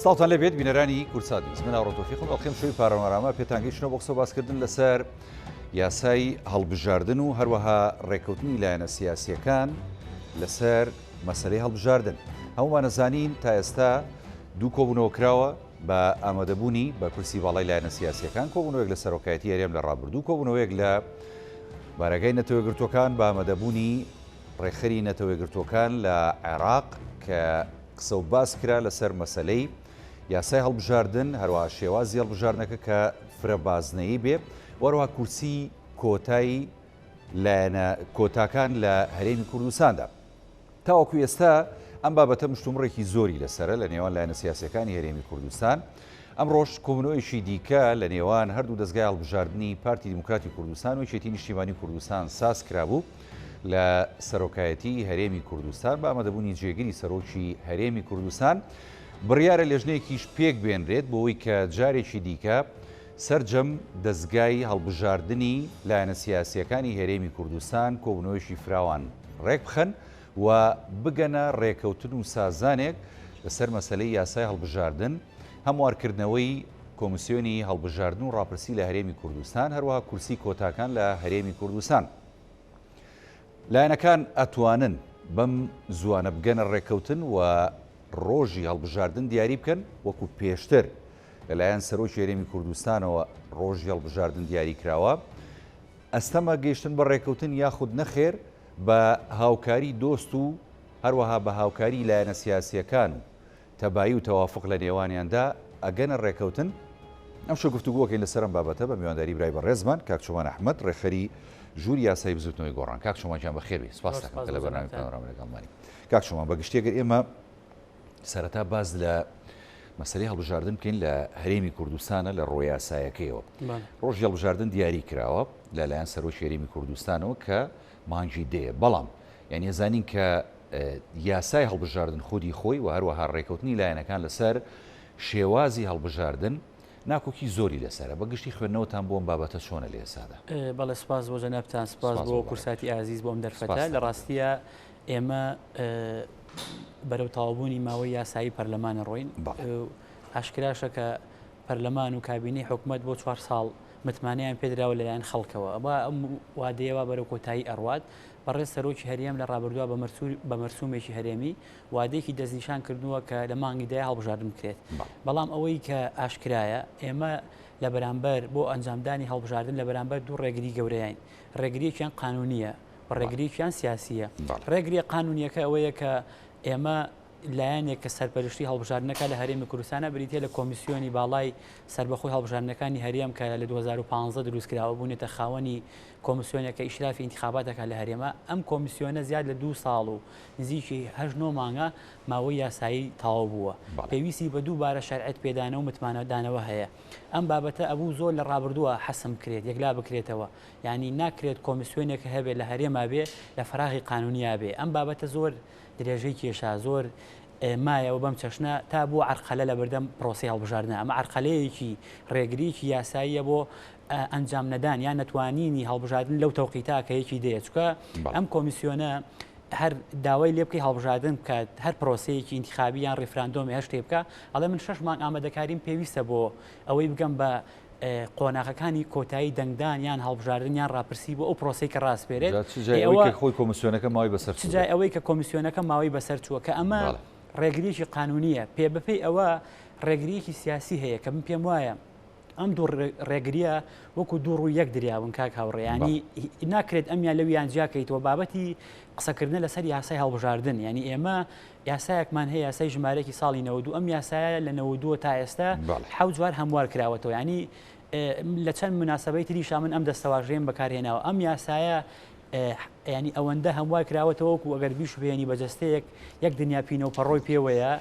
ساڵتان لەبێت بینەرانی کورسات نیست من ئاڕۆتۆفیقم ئەڵخێم شوی پارەمەرامە پێتانگەی چنە بۆ قسە باسکردن لەسەر یاسای هەڵبژاردن و هەروەها ڕێکەوتنی لایەنە سیاسیەکان لەسەر مەسەلەی هەڵبژاردن. هەمومان نەزانین تا ئێستا دوو کۆبوونەوە کراوە بە ئامادەبوونی بە کورسی باڵای لایەنە سیاسیەکان، کۆبوونەوەیەک لە سەرۆکایەتی هەرێم لە ڕابردوو، کۆبوونەوەیەک لە بارەگای نەتەوەیەگرتوەکان بە ئامادەبوونی ڕێخەری نەتەوەیەگرتوەکان لە عێراق کە قسە و باس کرا لەسەر مەسەلەی یاسای هەڵبژاردن، هەروەها شێوازی هەڵبژاردنەکە کە فرەبازنەیی بێ، وەروەها کورسی کۆتایی لایەنە کۆتاکان لە هەرێمی کوردستاندا. تاوەکو ئێستا ئەم بابەتە مشتومڕێکی زۆری لەسرە لە نێوان لایەنە سیاسیەکانی هەرێمی کوردستان. ئەمڕۆژ کۆبوونەوەیشی دیکە لە نێوان هەردوو دەستگای هەڵبژاردننی پارتی دیموکراتی کوردستان و یەکێتی نیشتیمانی کوردستان ساز کرابوو لە سەرۆکایەتی هەرێمی کوردستان بە ئامادەبوونی جێگیری سەرۆکی هەرێمی کوردستان. بڕیارە لێژنەیەکیش پێک بێنرێت بۆەوەی کە جارێکی دیکە سەرجەم دەستگای هەڵبژاردننی لایەنە سیاسیەکانی هەرێمی کوردستان کۆبوونەوەیشی فراوان ڕێک بخەن و بگەنە ڕێکەوتن و سازانێک لەسەر مەسەلەی یاسای هەڵبژاردن، هەموارکردنەوەی کۆمیسیۆنی هەڵبژاردن و ڕاپرسی لە هەرێمی کوردستان، هەروەها کورسی کۆتاکان لە هەرێمی کوردستان. لایەنەکان ئەتوانن بەم زوانە بگەنە ڕێکەوتن و ڕۆژی هەڵبژاردن دیاری بکەن وەکو پێشتر لەلایەن سەرۆکی هەرێمی کوردستانەوە ڕۆژی هەڵبژاردن دیاری کراوە. ئەستەمە گەیشتن بە ڕێکەوتن یاخود نەخێر بە هاوکاری دۆست و هەروەها بە هاوکاری لایەنە سیاسیەکان و تەبایی و تەوافق لە نێوانیاندا ئەگەنە ڕێکەوتن. ئەم شو گفتوگۆکەین لەسەر ئەم بابەتە بە میوانداری برای بەڕێزمان کاک چۆمان ئەحمەد، ڕێخەری ژووری یاسای بزوتنەوەی گۆڕان. کاک چۆمانجان بەخێربێ، سپاس دەکەم کە لە بەرنامەی پانۆراما لەگەڵمانی. کاک چۆمان بەگشتێگەر ئێمە سەرەتا باز لە مەسەلەی هەڵبژاردن بکەین لە هەرێمی کوردستانە لە ڕۆی یاسایەکەیەوە. ڕۆژی هەڵبژاردن دیاری کراوە لەلایەن سەرۆکی هەرێمی کوردستانەوە کە مانگی دێ، بەڵام یعنی ئەزانین کە یاسای هەڵبژاردن خودی خۆی و هەروەها ڕێکەوتنی لایەنەکان لەسەر شێوازی هەڵبژاردن ناکۆکی زۆری لەسرە. بەگشتی خوێندنەوەتان بۆ ئەم بابەتە چۆنە لە ئێسادا؟ بەڵێ سپاس بۆ جەنابتان، سپاس بۆ کورساتی ئازیز بۆم دەرفەتە. لە ڕاستیە ئێمە بەرەو تەواوبوونی ماوەی یاسایی پەرلەمانە ڕۆین. ئاشکراشە کە پەرلەمان و کابینەی حکوومەت بۆ 4 ساڵ متمانیان پێدراوە لەلایەن خەڵکەوە. ئەم وادەیەوە بەرەو کۆتایی ئەڕوات. بەڕێز سەرۆکی هەرێم لە ڕابردووە بە مەرسومێکی هەرێمی وادەیەکی دەستنیشان کردووە کە لە مانگی دای هەڵبژاردن بکرێت. بەڵام ئەوەی کە ئاشکرایە ئێمە لە بەرامبەر بۆ ئەنجامدانی هەڵبژاردن لە بەرامبەر دوو ڕێگری گەورەیان، ڕێگریەکیان قانونیە و ڕێگریەکیان سیاسیە. ڕێگریە قانونیەکە ئەوەیە کە ئێمە لایەنێک کە سەرپەرشتی هەڵبژاردنەکە لە هەرێمی کوردستانە بریتە لە کۆمیسیۆنی باڵای سربەخۆی هەڵبژاردنەکانی هەرێم کە لە 2015 دروستکراوە بوونێتە خاوەنی کۆمیسیۆنێکە ئیشرافی انتخاباتەکە لە هەرێمە. ئەم کۆمیسیۆنە زیاد لە 2 ساڵ و نزیکی 8-9 مانگە ماوەی یاسایی تەواو بووە. پێویستی بە دووبارە شەرعەت پێدانە و متمانەدانەوە هەیە. ئەم بابەتە ئەبوو زۆر لە ڕابردووە حەسم کرێت، یەکلا بکرێتەوە. یعنی ناکرێت کۆمیسیۆنێک هەبێت لە هەرێما بێ لە فراغی قانونیا بێ. ئەم بابەتە زۆر درێژەی کێشا، زۆر مایەوە بەم چەشنە تا بۆ عەرقەلە لە بەردەم پرۆسی هەڵبژاردنە. ئەمە عەرقەلەیەکی ڕێگریکی یاساییە بۆ ئەنجام نەدان یان نەتوانینی هەڵبژاردن لەو تەوقیتاکەیەکی دێت. چونکە ئەم کۆمیسیۆنە هەر داوای لێ بکەی هەڵبژاردن بکات، هەر پرۆسەیەکی انتخابی یان ڕیفراندۆمی هەر شتێ بکە، ئەڵێ من 6 مانگ ئامادەکاریم پێویستە بۆ ئەوەی بگەم بە قۆناغەکانی کۆتایی دەنگدان یان هەڵبژاردن یان ڕاپرسی بۆ ئەو پرۆسەی کە ڕاستپێرێت. خۆی کۆمیسیۆنەکە ماوەی بەسەر چجای ئەوەی کە کۆمیسیۆنەکە ماوەی بەسەر چووە کە ئەمە ڕێگریەکی قانونیە. پێبەپێی ئەوە ڕێگریەکی سیاسی هەیە کە من پێم وایە ئەم دوو ڕێگریە وەکو دوو ڕوو یەک دریاون کاک هاوڕێیانی ناکرێت ئەمیان لەویان جیاکەیتەوە. بابەتی قسەکردنە لەسەر یاسای هەڵبژاردن، یعنی ئێمە یاسایەکمان هەیە، یاسای ژمارەی ساڵی 92. ئەم یاسایە لە 92 تا ئێستا 7 جار هەموار کراوەتەوە. ینی لە چەند مناسبەی تریشا من ئەم دەستەواژەیەم بەکارهێناوە. ئەم یاسایە ینی ئەوەندە هەموار کراوەتەوە وەکو ئەگەر بیشوێنی بەجەستەیەک یەک دنیا پینە و پەڕۆی پێوەیە.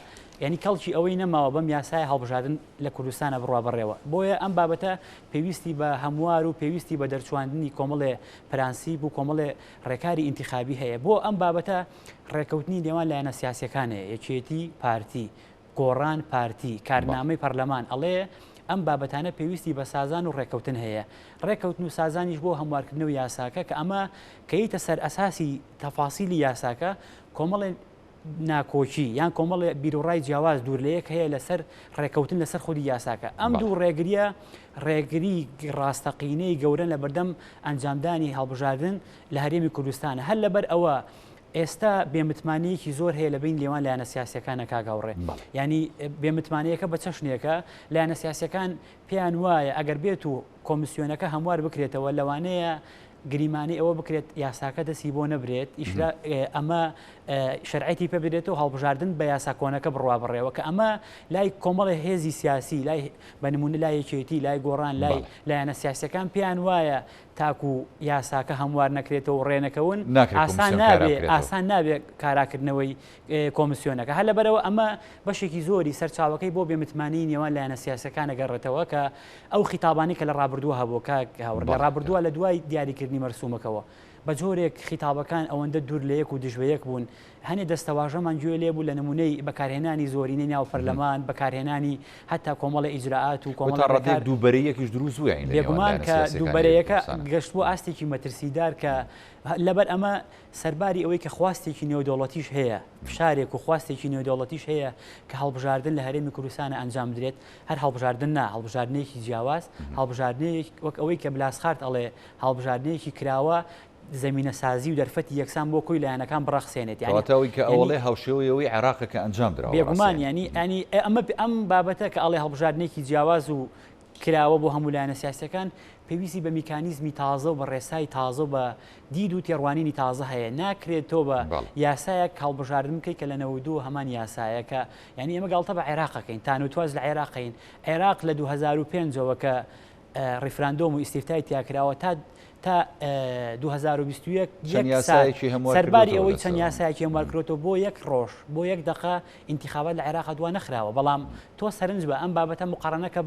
ینی کەڵکی ئەوەی نەماوە بەم یاسای هەڵبژاردن لە کوردستانە بڕوا بڕێوە. بۆیە ئەم بابەتە پێویستی بە هەموار و پێویستی بە دەرچواندنی کۆمەڵێ پرانسیب و کۆمەڵێ ڕێکاری ئینتیخابی هەیە. بۆ ئەم بابەتە ڕێکەوتنی نێوان لایەنە سیاسیەکانەیە، یەکێتی پارتی، گۆڕان پارتی، کارنامەی پەرلەمان. ئەڵێ ئەم بابەتانە پێویستی بە سازان و ڕێکەوتن هەیە. ڕێکەوتن و سازانیش بۆ هەموارکردنەوە یاساکە کە ئەمە کە یتە سەر ئەساسی تەفاسیلی یاساکە کۆمەڵێ ناکۆچی یان کۆمەڵ بیرۆڕای جیاواز دوورلەیەک هەیە لەسەر ڕێکەوتن لەسەر خودی یاساکە ئەم دوو ڕێگریە ڕێگری ڕاستەقینەی گەورە لە بەردەم ئەنجامدانی هەڵبژاردن لە هەرێمی کوردستانە هەر لەبەر ئەوە ئێستا بێمتمانەیەکی زۆر هەیە لە بین لێوان لایەنە سیاسیەکانە کاگاوڕێ ینی بێمتمانەیەەکە بە چەشنێکە لایەنە سیاسیەکان پێیان وایە ئەگەر بێت و کۆمیسیۆنەکە هەموار بکرێتەوە لەوانەیە گریمانی ئەوە بکرێت یاساکە دەسی بۆ نەبرێت ئەمە شەرعەتی پێ بدرێت و هەڵبژاردن بە یاساکۆنەکە بڕوا بڕێەوە کە ئەمە لای کۆمەڵی هێزی سیاسی لای بە نمونە لای یەکێتی لای گۆڕان لای لایەنە سیاسیەکان پێیان وایە تاکو یاساکە هەموار نەکرێتەوە ڕێنەکەون ئاسان نابێت کاراکردنەوەی کۆمیسیۆنەکە هەر لەبەرەوە ئەمە بەشێکی زۆری سەرچاوەکەی بۆ بێمتمانی نێوان لایەنە سیاسەکان ئەگەڕێتەوە کە ئەو خیتابانی کە لە ڕابردووە هەبوو هاوڕ لە ڕابردووە لە دوای دیاریکردنی مەرسومەکەەوە بە جۆرێک خیتابەکان ئەوەندە دوور لە یەک و دژوەیەک بوون هەنێ دەستەواژەمان گوێ لێبوو لە نمونەی بەکارهێنانی زۆرینەی ناو پەرلەمان بەکارهێنانی هەتا کۆمەڵە ئیجراعات و کۆمەڵ دووبەرەیەکیش دروست بووە بێگومان کە دووبەرەیەەکە گەشتبوو ئاستێکی مەترسیدار کە لەبەر ئەمە سەرباری ئەوەی کە خواستێکی نێودەوڵەتیش هەیە فشارێک و خواستێکی نێودەوڵەتیش هەیە کە هەڵبژاردن لە هەرێمی کوردستانە ئەنجام درێت هەر هەڵبژاردن نا هەڵبژاردنێکی جیاواز هەڵبژاردنێک وەک ئەوەی کە بلاسخارد ئەڵێ هەڵبژاردنێکی کراوە زمینە سازی و دەرفەتی یەکسان بۆ کۆی لایەنەکان بڕەخسێنێت یانیەوەی کە ئەوڵێ هاوشێوەیەوەی عێراقە کە ئەنجام درا بێگومان ینی ئەم بابەتە کە ئەڵێ هەڵبژاردنێکی جیاواز و کراوە بۆ هەموو لایەنە سیاسەکان پێویستی بە میکانیزمی تازە و بە ڕێسای تازە بە دید و تێڕوانینی تازە هەیە ناکرێتەوە بە یاسایەک هەڵبژاردن بکەیت کە لە 92 هەمان یاسایەکە ینی ئێمە گاڵتە بە عێراقەکەین تانوتواز لە عێراقین عێراق لە 2005ەوە کە ڕیفراندۆم و ئیسیفتای تیاکراوە تا 2021 سەرباری ئەوەی چەند یاسایەکی هەموارکرێتەوە بۆ یەک ڕۆژ بۆ یەک دقە ئینتیخابات لە عێراق دووە نەخراوە بەڵام تۆ سەرنج بە ئەم بابەتە مقارنەکە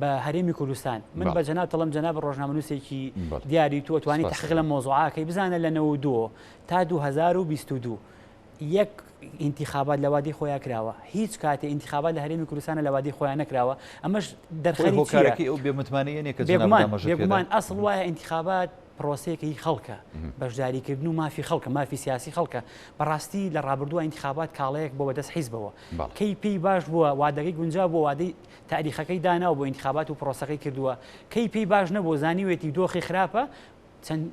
بە هەرێمی کوردستان من بە جەناب دەڵم جەناب ڕۆژنامەنووسێکی دیاری تۆ توانی تحقیق لە مۆزوعاکەی بزانە لە 92 تا 2022 یەک ئینتیخابات لە وادی خۆیان کراوە هیچ کاتێ ئینتیخابات لە هەرێمی کوردستانە لە وادی خۆیان نەکراوە ئەمەش دەرخەرێکی ئەو بێمتمانەیە کە بێگومان ئەسڵ وایە ئینتیخابات پرۆسەیەکی خەڵکە بەشداریکردن و مافی خەڵکە مافی سیاسی خەڵکە بەڕاستی لە ڕابردووە ئینتیخابات کاڵەیەک بۆ بەدەست حیزبەوە کەی پێی باش بووە وادەگەی گونجا بۆ وادەی تاریخەکەی داناوە بۆ ئینتیخابات و پرۆسەکەی کردووە کەی پێی باش نەبوو زانیوێتی دۆخی خراپە چەند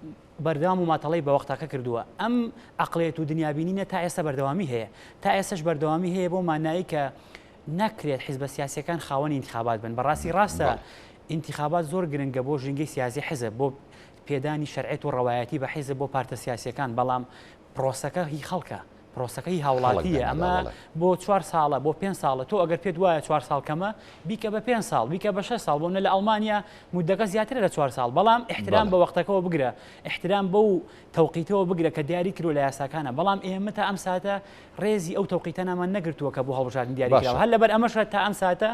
بەردەوام و ماتەڵی بە وەختاکە کردووە ئەم عقلێت و دنیابینینە تا ئێستا بەردەوامی هەیە تا ئێستش بەردەوامی هەیە بۆ مانایی کە نەکرێت حیزبە سیاسیەکان خاوەنی ئینتیخابات بن بەڕاستی ڕاستە ئینتیخابات زۆر گرنگە بۆ ژینگەی سیاسی حیزب بۆ پێدانی شەرعێت و ڕەوایەتی بە حیزب بۆ پارتە سیاسیەکان بەڵام پرۆسەکە هی خەڵکە پرۆسەکەی هاوڵاتیە ئەمە بۆ 4 ساڵە بۆ 5 ساڵە تۆ ئەگەر پێت وایە 4 ساڵ کەمە بیکە بە 5 ساڵ بیکە بە 6 ساڵ بۆنە لە ئەڵمانیا مودەکە زیاترە لە 4 ساڵ بەڵام احترام بە وەختەکەەوە بگرە احترام بەو تەوقیتەوە بگرە کە دیاری کرۆ لە یاساکانە بەڵام ئێمە تا ئەم ساتە ڕێزی ئەو تەوقیتە نامان نەگرتووە کە بۆ هەڵبژاردن دیاریکراوە هەر لەبەر ئەمەشە تا ئەم ساتە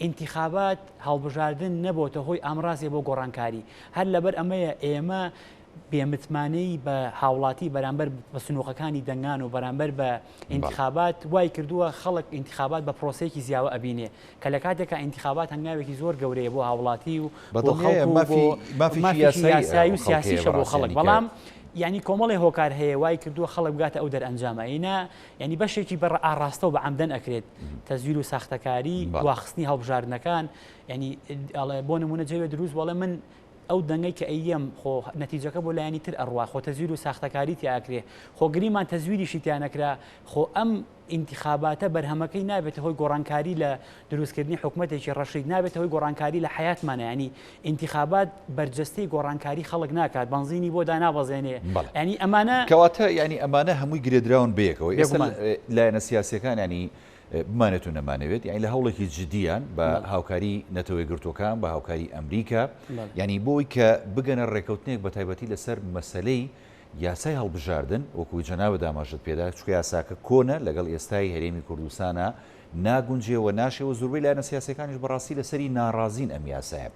ئینتیخابات هەڵبژاردن نەبووتە هۆی ئامڕازێ بۆ گۆڕانکاری هەر لەبەر ئەمەیە ئێمە بێمتمانەی بە هاوڵاتی بەرامبەر بە سنووقەکانی دەنگان و بەرامبەر بە ئینتیخابات وای کردووە خەڵک ئینتیخابات بە پرۆسەیەکی زیاوە ئەبینێ کە لە کاتێکە ئینتیخابات هەنگاوێکی زۆر گەورەیە بۆ هاوڵاتی و یاسایی و سیاسیشە بۆ خەڵک بەڵام ینی کۆمەڵی هۆکار هەیە وای کردووە خەڵک بگاتە ئەو دەرئەنجامە ئینا ینی بەشێکی بەڕ ئاڕاستە و بە عەمدەن ئەکرێت تەزویر و ساختەکاری دواخستنی هەڵبژاردنەکان ینی بۆ نمونە جێوێ دروست وەڵێ من ئەو دەنگەی کە ئەیم خۆ نەتیجەکە بۆ لایانی تر ئەڕوا خۆ تەزویر و ساختەکاری تیاکرێ خۆ گریمان تەزویریشی تیانەکرا خۆ ئەم ئینتیخاباتە بەرهەمەکەی نابێت هۆی گۆڕانکاری لە دروستکردنی حکوومەتێکی ڕەشید نابێت هۆی گۆڕانکاری لە حیاتمانە ینی ئینتیخابات بەرجەستەی گۆڕانکاری خەڵک ناکات بنزینی بۆ دانابەزێنێ ینی ئەمانە کەواتە ینی ئەمانە هەمووی گرێدراون بەیەکەوە ئێستا لایەنە سیاسیەکان ینی بمانێت و نەمانەوێت یعنی لە هەوڵێکی جدیان بە هاوکاری نەتەوەی گرتوەکان بە هاوکاری ئەمریکا ینی بۆی کە بگەنە ڕێکەوتنێک بە تایبەتی لەسەر مەسەلەی یاسای هەڵبژاردن وەکوی جەنابە داماژت پێدا چکە یاساکە کۆنە لەگەڵ ئێستای هەرێمی کوردستانە ناگونجێەوە ناشێەوە زۆربەی لایەنە سیاسەکانیش بەڕاستی لەسەری ناڕازین ئەم یاسایە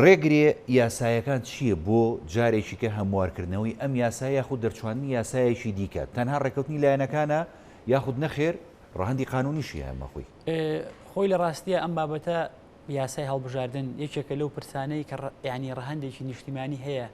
ڕێگرێ یاسایەکان چییە بۆ جارێکی کە هەموارکردنەوەی ئەم یاسای یاخود دەرچوانی یاسایەکی دیکە تەنها ڕێکەوتنی لایەنەکانە یاخود نەخێر ڕەهەندی قانونیشی هەمە خۆی خۆی لە ڕاستیە ئەم بابەتە یاسای هەڵبژاردن یەکێکە لەو پرسانەی کە ینی ڕەهندێکی نیشتیمانی هەیە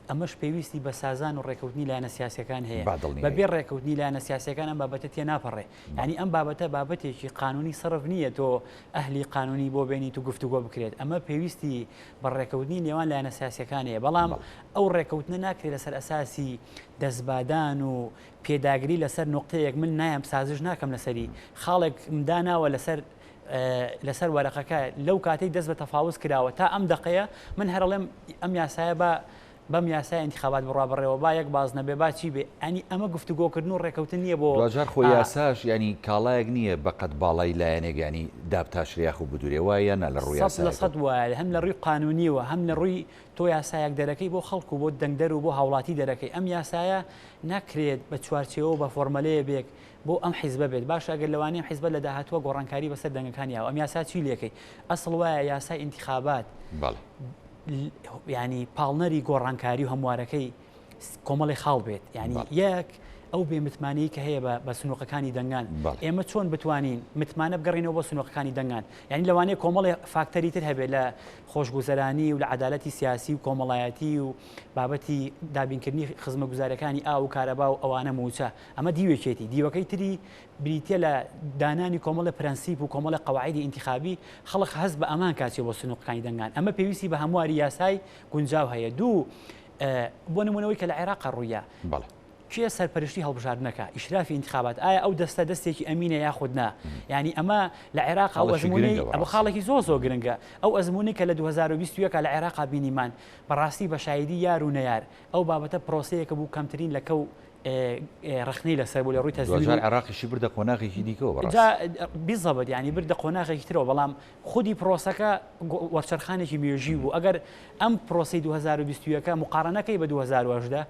ئەمەش پێویستی بە سازان و ڕێکەوتنی لایەنە سیاسەکان هەیە بەبێ ڕێکەوتنی لایەنە سیاسەکان ئەم بابەتە تێ ناپەڕێ ینی ئەم بابەتە بابەتێکی قانونی سەرف نییە تۆ ئەهلی قانونی بۆ بێنیت و گفتوگۆ بکرێت ئەمە پێویستی بە ڕێکەوتنی نێوان لایەنە سیاسەکان هەیە بەڵام ئەو ڕێکەوتنە ناکرێت لەسەر ئەساسی دەستبادان و پێداگری لەسەر نقطەیەک من نایم سازش ناکەم لەسەری خاڵێک مداناوە لەسەر وەرەقەکە لەو کاتەی دەست بە تەفاوز کراوە تا ئەم دقەیە من هەرڵێم ئەم یاسایە بەم یاسای انتخابات بڕوا بڕێەوە با یەک باز نەبێ با چی بێ ئەنی ئەمە گفتوگۆکردن و ڕێکەوتن نییە بۆ دوجار خۆی یاساش ینی کاڵایەک نییە بەقەت باڵای لایەنێگانی دابتاشریاخ و بدورێ وایە نە لە ڕووی سەد وایە هەم لە ڕووی قانونیەوە هەم لە ڕووی تۆ یاسایەک دەرەکەی بۆ خەڵکو بۆ دەنگدەر و بۆ هاوڵاتی دەرەکەی ئەم یاسایە ناکرێت بە چوارچێەوە بە فۆرمەلەیە بێک بۆ ئەم حیزبە بێت باش ئەگەر لەوانەیە حیزبە لە داهاتوە گۆڕانکاری بەسەر دەنگەکانیەوە ئەم یاسا چی لێکەی ئەسڵ وایە یاسای انتخابات ینی پاڵنەری گۆڕانکاری و هەموارەکەی کۆمەڵی خاڵ بێت ینی یەک ئەو بێ متمانی کە هەیە بە سنووقەکانی دەنگان ئێمە چۆن بتوانین متمانە بگەڕینەوە بۆ سنووقەکانی دەنگان یعنی لەوانەیە کۆمەڵی فاکتەری تر هەبێت لە خۆشگوزەرانی و لە عدالەتی سیاسی و کۆمەڵایەتی و بابەتی دابینکردنی خزمە گوزارەکانی ئاو و کارەبا و ئەوانە موچە ئەمە دیوێکێتی دیوەکەی تری بریتە لە دانانی کۆمەڵی پرەنسیپ و کۆمەڵی قەواعیدی انتخابی خەڵک هەست بە ئەمان کاچێ بۆ سنووقەکانی دەنگان ئەمە پێویستی بە هەمواری یاسای گونجاو هەیە دوو بۆ نمونەوەی کە لە عێراق ڕوویە کێ سەرپەرشتی هەڵبژاردنەکە ئیشرافی انتخابات ئایا ئەو دەستە دەستێکی ئەمینە یاخودنا ینی ئەمە لە عێراق ئەو ئەزمونەی ئەو خاڵێکی زۆر گرنگە ئەو ئەزمونی کە لە 2021 لە عێراق بینیمان بەڕاستی بە شایدی یار و نەیار ئەو بابەتە پرۆسەیەکە بوو کەمترین لە کەو ڕخنەی لەسەر بوو لە ڕووی تەزویر عێراقیشی بردە قۆناغێکی دیکەوە بیزەبەت ینی بردە قۆناغێکی ترەوە بەڵام خودی پرۆسەکە وەرچەرخانێکی مێژی بوو ئەگەر ئەم پرۆسی 2021 مقارنەکەی بە 2010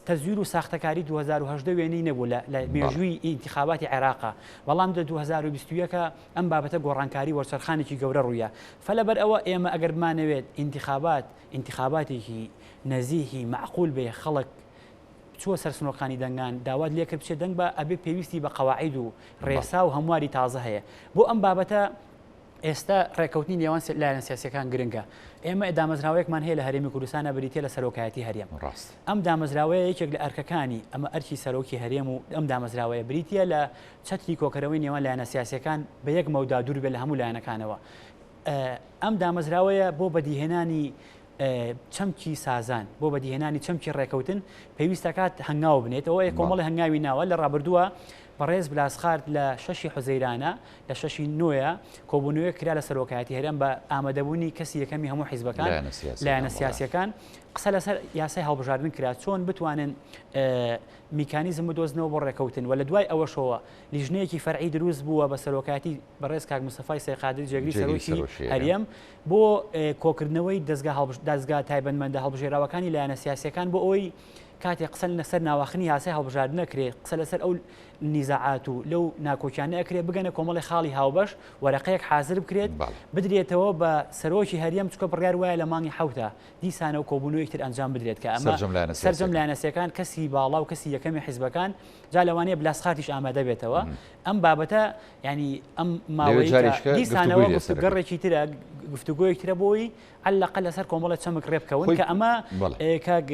تەزویر و ساختەکاری 2010 وێنەی نەبوو لە مێژووی انتخاباتی عێراقا بەڵام لە 2021 ئەم بابەتە گۆڕانکاری وەرچەرخانێکی گەورە ڕوویە فلەبەر ئەوە ئێمە ئەگەر بمانەوێت انتخاباتێکی نەزیهی معقول بێ خەڵک چوە سەر سنووقەکانی دەنگان داوات لێ کرد بچێت دەنگ بە ئەبێ پێویستی بە قەواعید و ڕێسا و هەمواری تازە هەیە بۆ ئەم بابەتە ئێستا ڕێکەوتنی نێوان لایەنە سیاسیەکان گرنگە ئێمە دامەزراوەیەکمان هەیە لە هەرێمی کوردستانە بریتە لە سەرۆکایەتی هەرێم ئەم دامەزراوەیە یەکێک لە ئەرکەکانی ئەمە ئەرکی سەرۆکی هەرێم و ئەم دامەزراوەیە بریتە لە چەتری کۆکەرەوەی نێوان لایەنە سیاسیەکان بە یەک مەودا دوور بێت لە هەموو لایەنەکانەوە ئەم دامەزراوەیە بۆ بەدیهێنانی چەمکی سازان بۆ بەدیهێنانی چەمکی ڕێکەوتن پێویستە کات هەنگاو بنێتەوە کۆمەڵی هەنگاوی ناوە لە ڕابردووە بەڕێز بلاسخارد لە 6 حوزەیرانە لە 6 نوێە کۆبوونەوەی کرا لە سەرۆکایەتی هەرێم بە ئامادەبوونی کەسی یەکەمی هەموو حیزبەکان لایەنە سیاسیەکان قسە لەسەر یاسای هەڵبژاردن کرا چۆن بتوانن میکانیزم بدۆزنەوە بۆ ڕێکەوتن و لە دوای ئەوەشەوە لیژنەیەکی فەرعی دروست بووە بە سەرۆکایەتی بەڕێز کاک مستەفای سەیقادر جێگری سەرۆکی هەرێم بۆ کۆکردنەوەی دەستگا تایبەتمەندە هەڵبژێراوەکانی لایەنە سیاسیەکان بۆ ئەوەی کاتێک قسە لەسەر ناواخنی یاسای هەڵبژاردن نەکرێت قسە لەسەر ئەو نیزاعات و لەو ناکۆکیانە ئەکرێت بگەنە کۆمەڵی خاڵی هاوبەش وەرەقەیەک حازر بکرێت بدرێتەوە بە سەرۆکی هەرێم چکە بڕیار وایە لە مانگی حوتە دیسانە و کۆبوونەوەی تر ئەنجام بدرێت کە ئەمە سەرجەم لایەنەسیەکان کەسی باڵا و کەسی یەکەمی حیزبەکان جا لەوانەیە بلاسخارتیش ئامادە بێتەوە ئەم بابەتە ینی ئەم ماوەی دیسانەوە گەڕێکی ترە گفتوگۆیەک ترە بۆی عەلەقەل لەسەر کۆمەڵە چەمک ڕێبکەون کە ئەمە کاک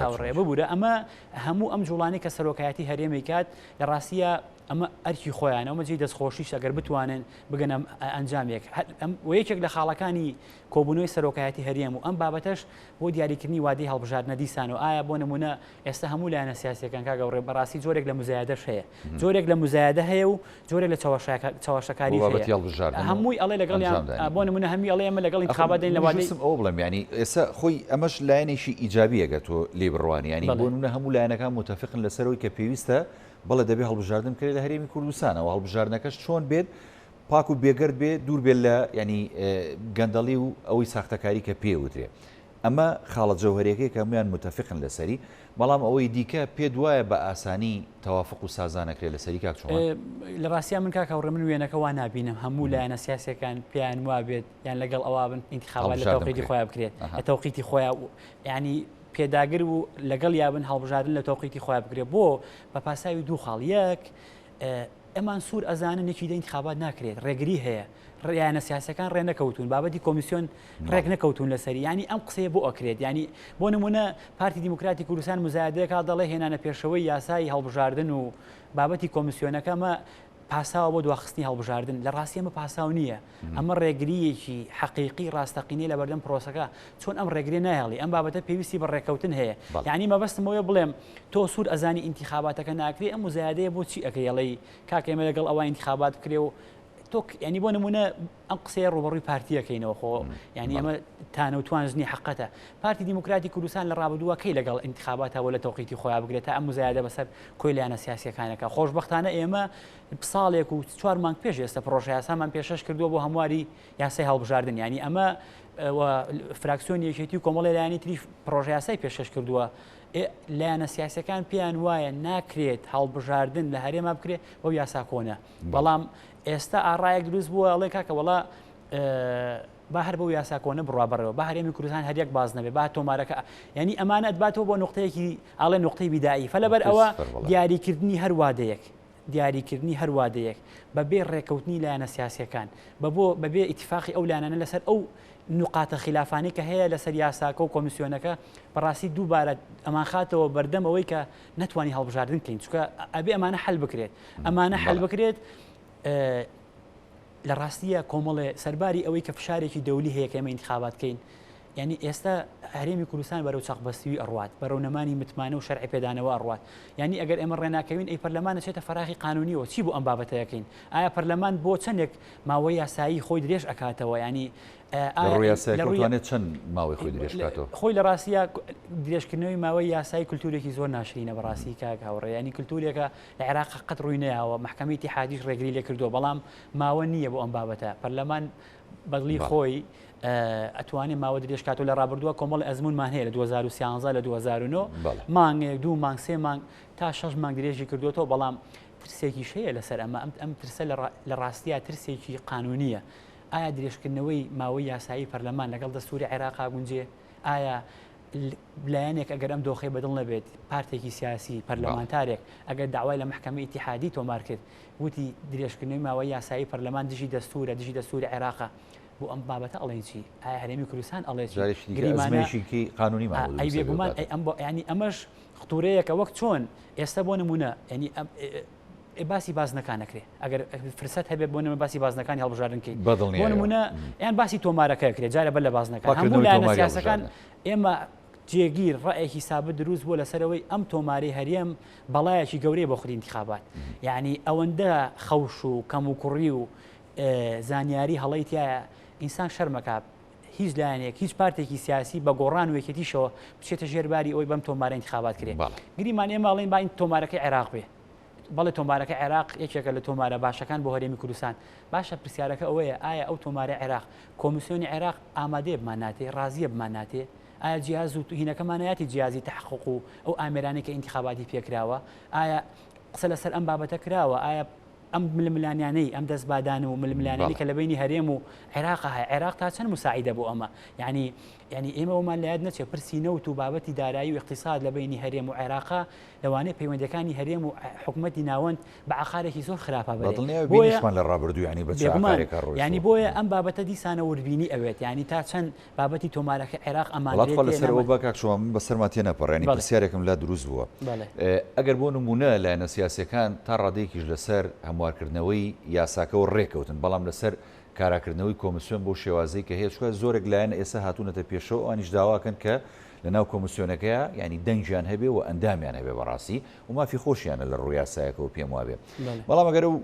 هاوڕێ ببوورە ئەمە هەموو ئەم جوڵانی کە سەرۆکایەتی هەرێمی کات لە ڕاستیە ئەمە ئەرکی خۆیانەوە مەجێی دەستخۆشیش ئەگەر بتوانن بگەنە ئەنجامێک و یەکێک لە خاڵەکانی کۆبوونەوەی سەرۆکایەتی هەرێم و ئەم بابەتەش بۆ دیاریکردنی وادەی هەڵبژاردنە دیسان و ئایا بۆ نمونە ئێستا هەموو لایەنە سیاسیەکان کاگەڕێ بەڕاستی جۆرێک لە مزایدەش هەیە جۆرێک لە مزایدە هەیە و جۆرێک لە چاوەشەکاری هەمووی ئەڵێ لەگەڵ بۆ نمونە هەمی ئەڵێ ئەمە لەگەڵ انتخابات دەین لە وادەی ئەو بڵێم ینی ئێستا خۆی ئەمەش لایەنێکی ئیجابیەگە تۆ لێ بڕوانی ینی بۆ نمونە هەموو لایەنەکان متفقن لەسەرەوەی کە پێویستە بەڵێ دەبێ هەڵبژاردن کرێت لە هەرێمی کوردستانەوە هەڵبژاردنەکەش چۆن بێت پاک و بێگەرد بێ دوور بێت لە ینی گەندەڵی و ئەوەی ساختەکاری کە پێوترێ ئەمە خاڵە جەوهەریەکەی کە هەمویان متفقن لەسەری بەڵام ئەوەی دیکە پێ دوایە بە ئاسانی تەوافق و سازانەکرێت لەسەری کاک چۆن لە ڕاستیان من کاکەوڕێ من وێنەکە وا نبینم هەموو لایەنە سیاسیەکان پێیان وا بێت یان لەگەڵ ئەوە بن انتخابات لە تەوقیتی خۆیان بکرێت لە تەوقیتی خۆیان ینی پێداگر و لەگەڵ یابن هەڵبژاردن لە تەوقیتی خۆیان بکرێت بۆ بە پاساوی دوو خاڵ یەک ئەمان سوور ئەزانن نێکی انتخابات ناکرێت ڕێگری هەیە ڕێیانە سیاسەکان ڕێ نەکەوتون بابەتی کۆمیسیۆن ڕێک نەکەوتون لەسەری ینی ئەم قسەیە بۆ ئەکرێت ینی بۆ نمونە پارتی دیموکراتی کوردستان مزایدەیەکا دەڵێ هێنانە پێشەوەی یاسای هەڵبژاردن و بابەتی کۆمیسیۆنەکەمە پاساوە بۆ دواخستنی هەڵبژاردن لە ڕاستی ئەمە پاساو نییە ئەمە ڕێگریەکی حەقیقی ڕاستەقینەی لە بەردەم پرۆسەکە چۆن ئەم ڕێگرێ نایڵی ئەم بابەتە پێویستی بە ڕێکەوتن هەیە یعنی مەبەستمەوەی بڵێم تۆ سوور ئەزانی انتخاباتەکە ناکرێ ئەم مزایدەیە بۆچی ئەکەیڵی کاکەمە لەگەڵ ئەوە انتخابات بکرێ و تۆ ینی بۆ نمونە ئەم قسەیە ڕوبەڕووی پارتیەکەینەوە خۆ ینی ئەمە تانەوتوانزنی حقەتە پارتی دیموکراتی کوردستان لە ڕابردووە کەی لەگەڵ انتخاباتەوە لە تەوقیتی خۆیان بگرێت تا ئەم مزایدە بەسەر کۆی لایەنە سیاسیەکانەکە خۆشبەختانە ئێمە ساڵێک و 4 مانگ پێش ئێستا پرۆژە یاسامان پێشەش کردووە بۆ هەمواری یاسای هەڵبژاردن ینی ئەمە فراکسیۆن یەکێتی و کۆمەڵی لایەنی تری پرۆژە یاسای پێشەش کردووە لایەنە سیاسەکان پێیان وایە ناکرێت هەڵبژاردن لە هەرێما بکرێت بەو یاسا کۆنە بەڵام ئێستا ئاڕایەک دروست بووە ئەڵێ کاکە وەڵا با هەر بەو یاسا کۆنە بڕابڕەوە با هەرێمی کوردستان هەریەک باز نەبێ با تۆمارەکە ینی ئەمانە ئەدباتەوە بۆ نقطەیەکی ئاڵێ نقطەی بیدایی فەلەبەر ئەوە دیاریکردنی هەروادەیەک دیاریکردنی هەروادەیەک بەبێ ڕێکەوتنی لایەنە سیاسیەکان بەبێ ئیتیفاقی ئەو لایەنە لەسەر ئەو نقاتە خلافانی کە هەیە لەسەر یاساکە و کۆمیسیۆنەکە بەڕاستی دووبارە ئەمان خاتەوە بەردەم ئەوەی کە نەتوانی هەڵبژاردن بکەین چونکە ئەبێ ئەمانە حل بکرێت ئەمانە حل بکرێت لە ڕاستیە کۆمەڵێ سەرباری ئەوەی کە فشارێکی دەولی هەیە کە ئێمە انتخابات بکەین ینی ئێستا هەرێمی کوردستان بەرەو چاقبەستیوی ئەڕوات بەرەو نەمانی متمانە و شەرعی پێدانەوە ئەڕوات ینی ئەگەر ئێمە ڕێناکەوین ئەی پەرلەمانە چێتە فەراغی قانونیەوە چی بۆ ئەم بابەتەکەین ئایا پەرلەمان بۆ چەندێک ماوەی یاسایی خۆی درێژ ئەکاتەوە ینی ڕوویاسەکەوانێت چەند ماوەی خۆی درێژکاتەوە خۆی لە ڕاستیە درێژکردنەوەی ماوەی یاسایی کولتورێکی زۆر ناشرینە بەڕاستی کاک هاوڕێ ینی کولتورێکە لە عێراق قەت ڕووی نەیەوە محکەمەی ئیتیحادیش ڕێگری لێ کردووە بەڵام ماوە نییە بۆ ئەم بابەتە پەرلەمان بەدڵی خۆی ئەتوانێت ماوە درێژکاتەوە لە ڕابردووە کۆمەڵ ئەزمونمان هەیە لە 2013 لە 2009 مانگێک 2 مانگ 3 مانگ تا 6 مانگ درێژی کردوەوە بەڵام ترسێکی شەیە لەسەر ئەم ترسە لە ڕاستیە ترسێکی قانونیە ئایا درێژکردنەوەی ماوەی یاسایی پەرلەمان لەگەڵ دەستوری عێراقا گونجێ ئایا لایەنێک ئەگەر ئەم دۆخی بەدڵ نەبێت پارتێکی سیاسی پەرلەمانتارێک ئەگەر داوای لە محکەمەی ئیتیحادی تۆمار کرد وتی درێژکردنەوەی ماوەی یاسایی پەرلەمان دژی دەستورە دژی دەستوری عێراقا بۆ ئەم بابەتە ئەڵێن چی ئایا هەرێمی کوردستان ئەڵێ گریمانێکی قانونی ئەی بێگومان ینی ئەمەش خطورەیەکە وەک چۆن ئێستا بۆ نمونە ینی باسی بازنەکان نەکرێ ئەگەر فرسەت هەبێت بۆ نمە باسی بازنەکانی هەڵبژاردنکەین بۆ نمونە یان باسی تۆمارەکەکرێت جارە بەر لە بازنەکان هەموو لایەنە سیاسەکان ئێمە جێگیر ڕائێکی سابت دروست بووە لەسەرەوەی ئەم تۆماری هەرێم بەڵایەکی گەورەی بۆ خوری انتخابات یعنی ئەوەندە خەوش و کەم و کوڕی و زانیاری هەڵەیتیایە ئینسان شەرمەکە هیچ لایەنێک هیچ پارتێکی سیاسی بە گۆڕان و یەکێتیشەوە بچێتە ژێرباری ئەوی بەم تۆمارە انتخابات کرێت گریمان ئێمە ئەڵێن با تۆمارەکەی عێراق بێ بەڵێ تۆمارەکە عێراق یەکێکە لە تۆمارە باشەکان بۆ هەرێمی کوردستان باشە پرسیارەکە ئەوەیە ئایا ئەو تۆمارە عێراق کۆمیسیۆنی عێراق ئامادەیە بمان ناتێ ڕازیە بمان ناتێ ئایا جیاز و هینەکەمانایەتی جیازی تحقق و ئەو ئامێرانی کە انتخاباتی پێکراوە ئایا قسە لەسەر ئەم بابەتە کراوە ئایا ئەم ململانیانەی ئەم دەستبادان و ململانانی کە لە بینی هەرێم و عێراقا هەیە عێراق تا چەند مساعیدە بۆ ئەمە یعنی ئێمە ومان لە یاد نەچێت پرسینەوت و بابەتی دارایی و اقتصاد لە بینی هەرێم و عێراقا لەوانەیە پەیوەندەکانی هەرێم و حکوومەتی ناوەند بە عقارێکی زۆر خراپە بێشمان لە ڕابردوو ینی ینی بۆیە ئەم بابەتە دیسانە وردبینی ئەوێت ینی تا چەند بابەتی تۆمارەکە عێراق ئەمانڵات لەسەرەوە بەکات شوم بەسەرما تێ نەپەڕێنی پرسیارێکم لا دروست بووە ئەگەر بۆ نمونە لایەنە سیاسیەکان تا ڕادەیەکیش لەسەر هەموارکردنەوەی یاساکە و ڕێکەوتن بەڵام لەسەر کاراکردنەوەی کۆمیسیۆن بۆ شێوازەی کە هەیە چکە زۆرێک لایەن ئێستا هاتوونەتە پێشەوە ئەوانیش داواکەن کە لە ناو کۆمیسیۆنەکەیە ینی دەنجیان هەبێ و ئەندامیان هەبێ بەڕاستی و مافی خۆشیانە لە ڕووی یاسایەکەەوە پێم وابێ بەڵام ئەگەر و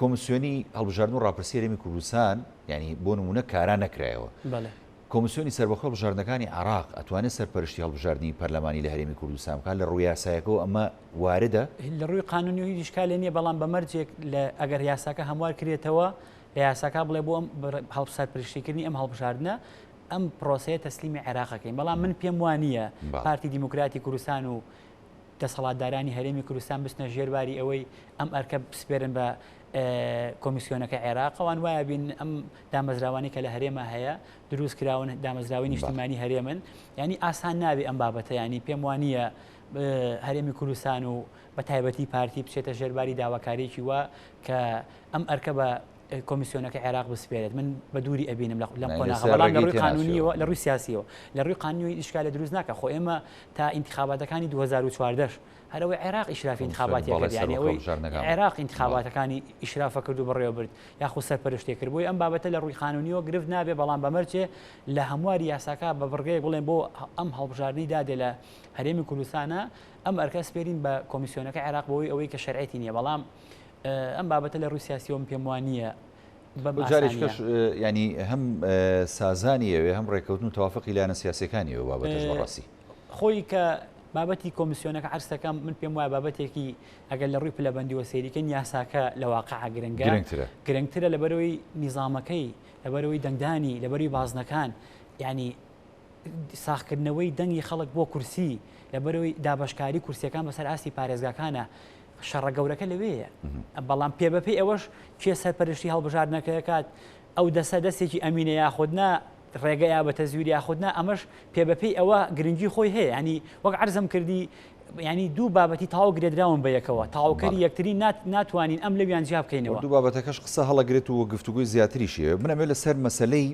کۆمیسیۆنی هەڵبژاردن و ڕاپرسی هەرێمی کوردستان ینی بۆ نمونە کارا نەکرایەوە کۆمیسیۆنی سەربەخۆ هەڵبژاردنەکانی عێراق ئەتوانێت سەرپەرشتی هەڵبژاردننی پەرلەمانی لە هەرێمی کوردستان بکات لە ڕووی یاسایەکەەوە ئەمە واردە لە ڕووی قانونی و هیچ شکالێ نییە بەڵام بەمەرجێک لە ئەگەر یاساکە هەموار کرێتەوە لە یاساکە بڵێ بۆ ئەم سەرپەرشتیکردنی ئەم هەڵبژاردنە ئەم پرۆسەیە تەسلیمی عێراقەکەین بەڵام من پێم وانە پارتی دیموکراتی کوردستان و دەسەڵاتدارانی هەرێمی کوردستان بستنە ژێرباری ئەوەی ئەم ئەرکە بسپێرن بە کۆمیسیۆنەکە عێراقەوان وایە بین ئەم دامەزراوانی کە لە هەرێمە هەیە دروست کراون دامەزراوی نیشتیمانی هەرێمن ینی ئاسان نابێ ئەم بابەتە ینی پێم وانە هەرێمی کوردستان و بە تایبەتی پارتی بچێتە ژێرباری داواکاریی وە کە ئەم ئەرکە بە کۆمیسیۆنەکە عێراق بسپێرێت من بە دووری ئەبینم لەم قۆناغە بەڵام لە ڕووی قانونیەوە لە ڕووی سیاسیەوە لە ڕووی قانونی ئیشکالە دروست ناکە خۆ ئێمە تا ئینتخاباتەکانی 2014 هەرەوەی عێراق ئیشرافی انتخاباتیەکە یعنی ئەوەی عێراق انتخاباتەکانی ئیشرافە کرد و بەڕێوە برد یاخود سەرپەرشتێ کرد بۆی ئەم بابەتە لە ڕووی قانونیەوە گرفت نابێ بەڵام بەمەرجێ لە هەمواری یاساکە بە بڕگەیەک بڵێن بۆ ئەم هەڵبژاردننی دادێ لە هەرێمی کوردستانە ئەم ئەرکە سپێرین بە کۆمیسیۆنەکە عێراق بۆی ئەوەی کە شەرعەتی نییە بەڵام ئەم بابەتە لە ڕووی سیاسیەوە پێم وانە جارێکش ینی هەم سازانیەوێ هەم ڕێککەوتن و تەوافقی لایەنە سیاسەکانیەوە بابەتەش بەڕاستی خۆی کە بابەتی کۆمیسیۆنەکە عرسەکەم من پێم وایە بابەتێکی ئەگەر لە ڕووی پلەبەندیوە سێریکەن یاساکە لە واقعا گرنگترە لەبەرەوەی نیزامەکەی لەبەرەوەی دەنگدانی لەبەری بازنەکان ینی ساختکردنەوەی دەنگی خەڵک بۆ کورسی لەبەرەوەی دابشکاری کورسیەکان بەسەر ئاستی پارێزگاکانە شەڕە گەورەکە لەوەیە بەڵام پێبەپی ئەوەش کێ سەرپەرشتی هەڵبژاردنەکە کات ئەو دەستێکی ئەمینە یاخودنا ڕێگەیا بە تەزویری یاخودنا ئەمەش پێبەپی ئەوە گرنگی خۆی هەیە ینی وەک عرزم کردی ینی دوو بابەتی تاو گرێدراون بە یەکەوە تاوکەری یەکتری ناتوانین ئەم لەویان جیا بکەینەوە دوو بابەتەکەش قسە هەڵەگرێت و گفتوگوی زیاتریشیە منەمێ لەسەر مەسلەی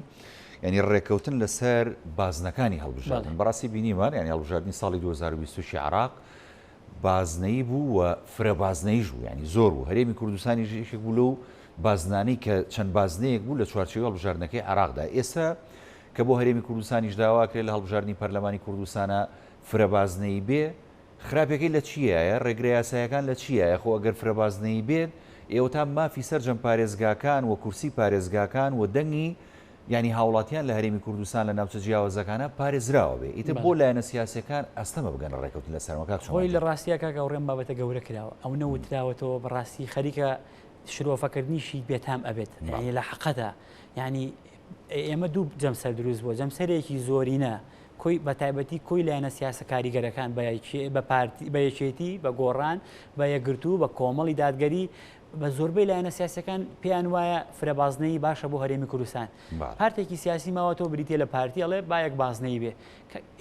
ینی ڕێککەوتن لەسەر بازنەکانی هەڵبژاردن بەڕاستی بینیمان ینی هەڵبژاردننی ساڵی 2020 عراق بازنەی بوو و فرە بازنەیش بوو ینی زۆر بوو هەرێمی کوردستانی ژێشێک بوو لەو بازنانەی کە چەند بازنەیەک بوو لە چوارچێوەی هەڵبژاردنەکەی عراقدا ئێستا کە بۆ هەرێمی کوردستانیش داوا کرێت لە هەڵبژاردننی پەرلەمانی کوردستانە فرە بازنەی بێ خراپەکەی لە چیایە ڕێگرە یاسایەکان لە چیایە خۆ ئەگەر فرە بازنەی بێت ئێوە تا مافی سەرجەم پارێزگاکان و کورسی پارێزگاکان و دەنگی ینی هاوڵاتیان لە هەرێمی کوردستان لە ناوچە جیاوازەکانە پارێزراوە بێ ئیتر بۆ لایەنە سیاسەکان ئەستەمە بگەن ڕێککەوتن لە سەرمەکات خۆی لە ڕاستیەکە گەورەم بابەتە گەورە کراوە ئەو نەوتراوەتەوە بەڕاستی خەریکە شرۆفەکردنیشی بێتام ئەبێت ینی لە حەقەتە ینی ئێمە دوو جەمسەر دروست بووە جەمسەرێکی زۆرینە کۆی بە تایبەتی کۆی لایەنە سیاسە کاریگەرەکان بە یەکێتی بە گۆڕان بە یەکگرتو بە کۆمەڵی دادگەری بە زۆربەی لایەنە سیاسەکان پێیان وایە فرەبازنەی باشە بۆ هەرێمی کوردستان پارتێکی سیاسی ماوەتەوە بریتە لە پارتی ئەڵێ با یەک بازنەی بێ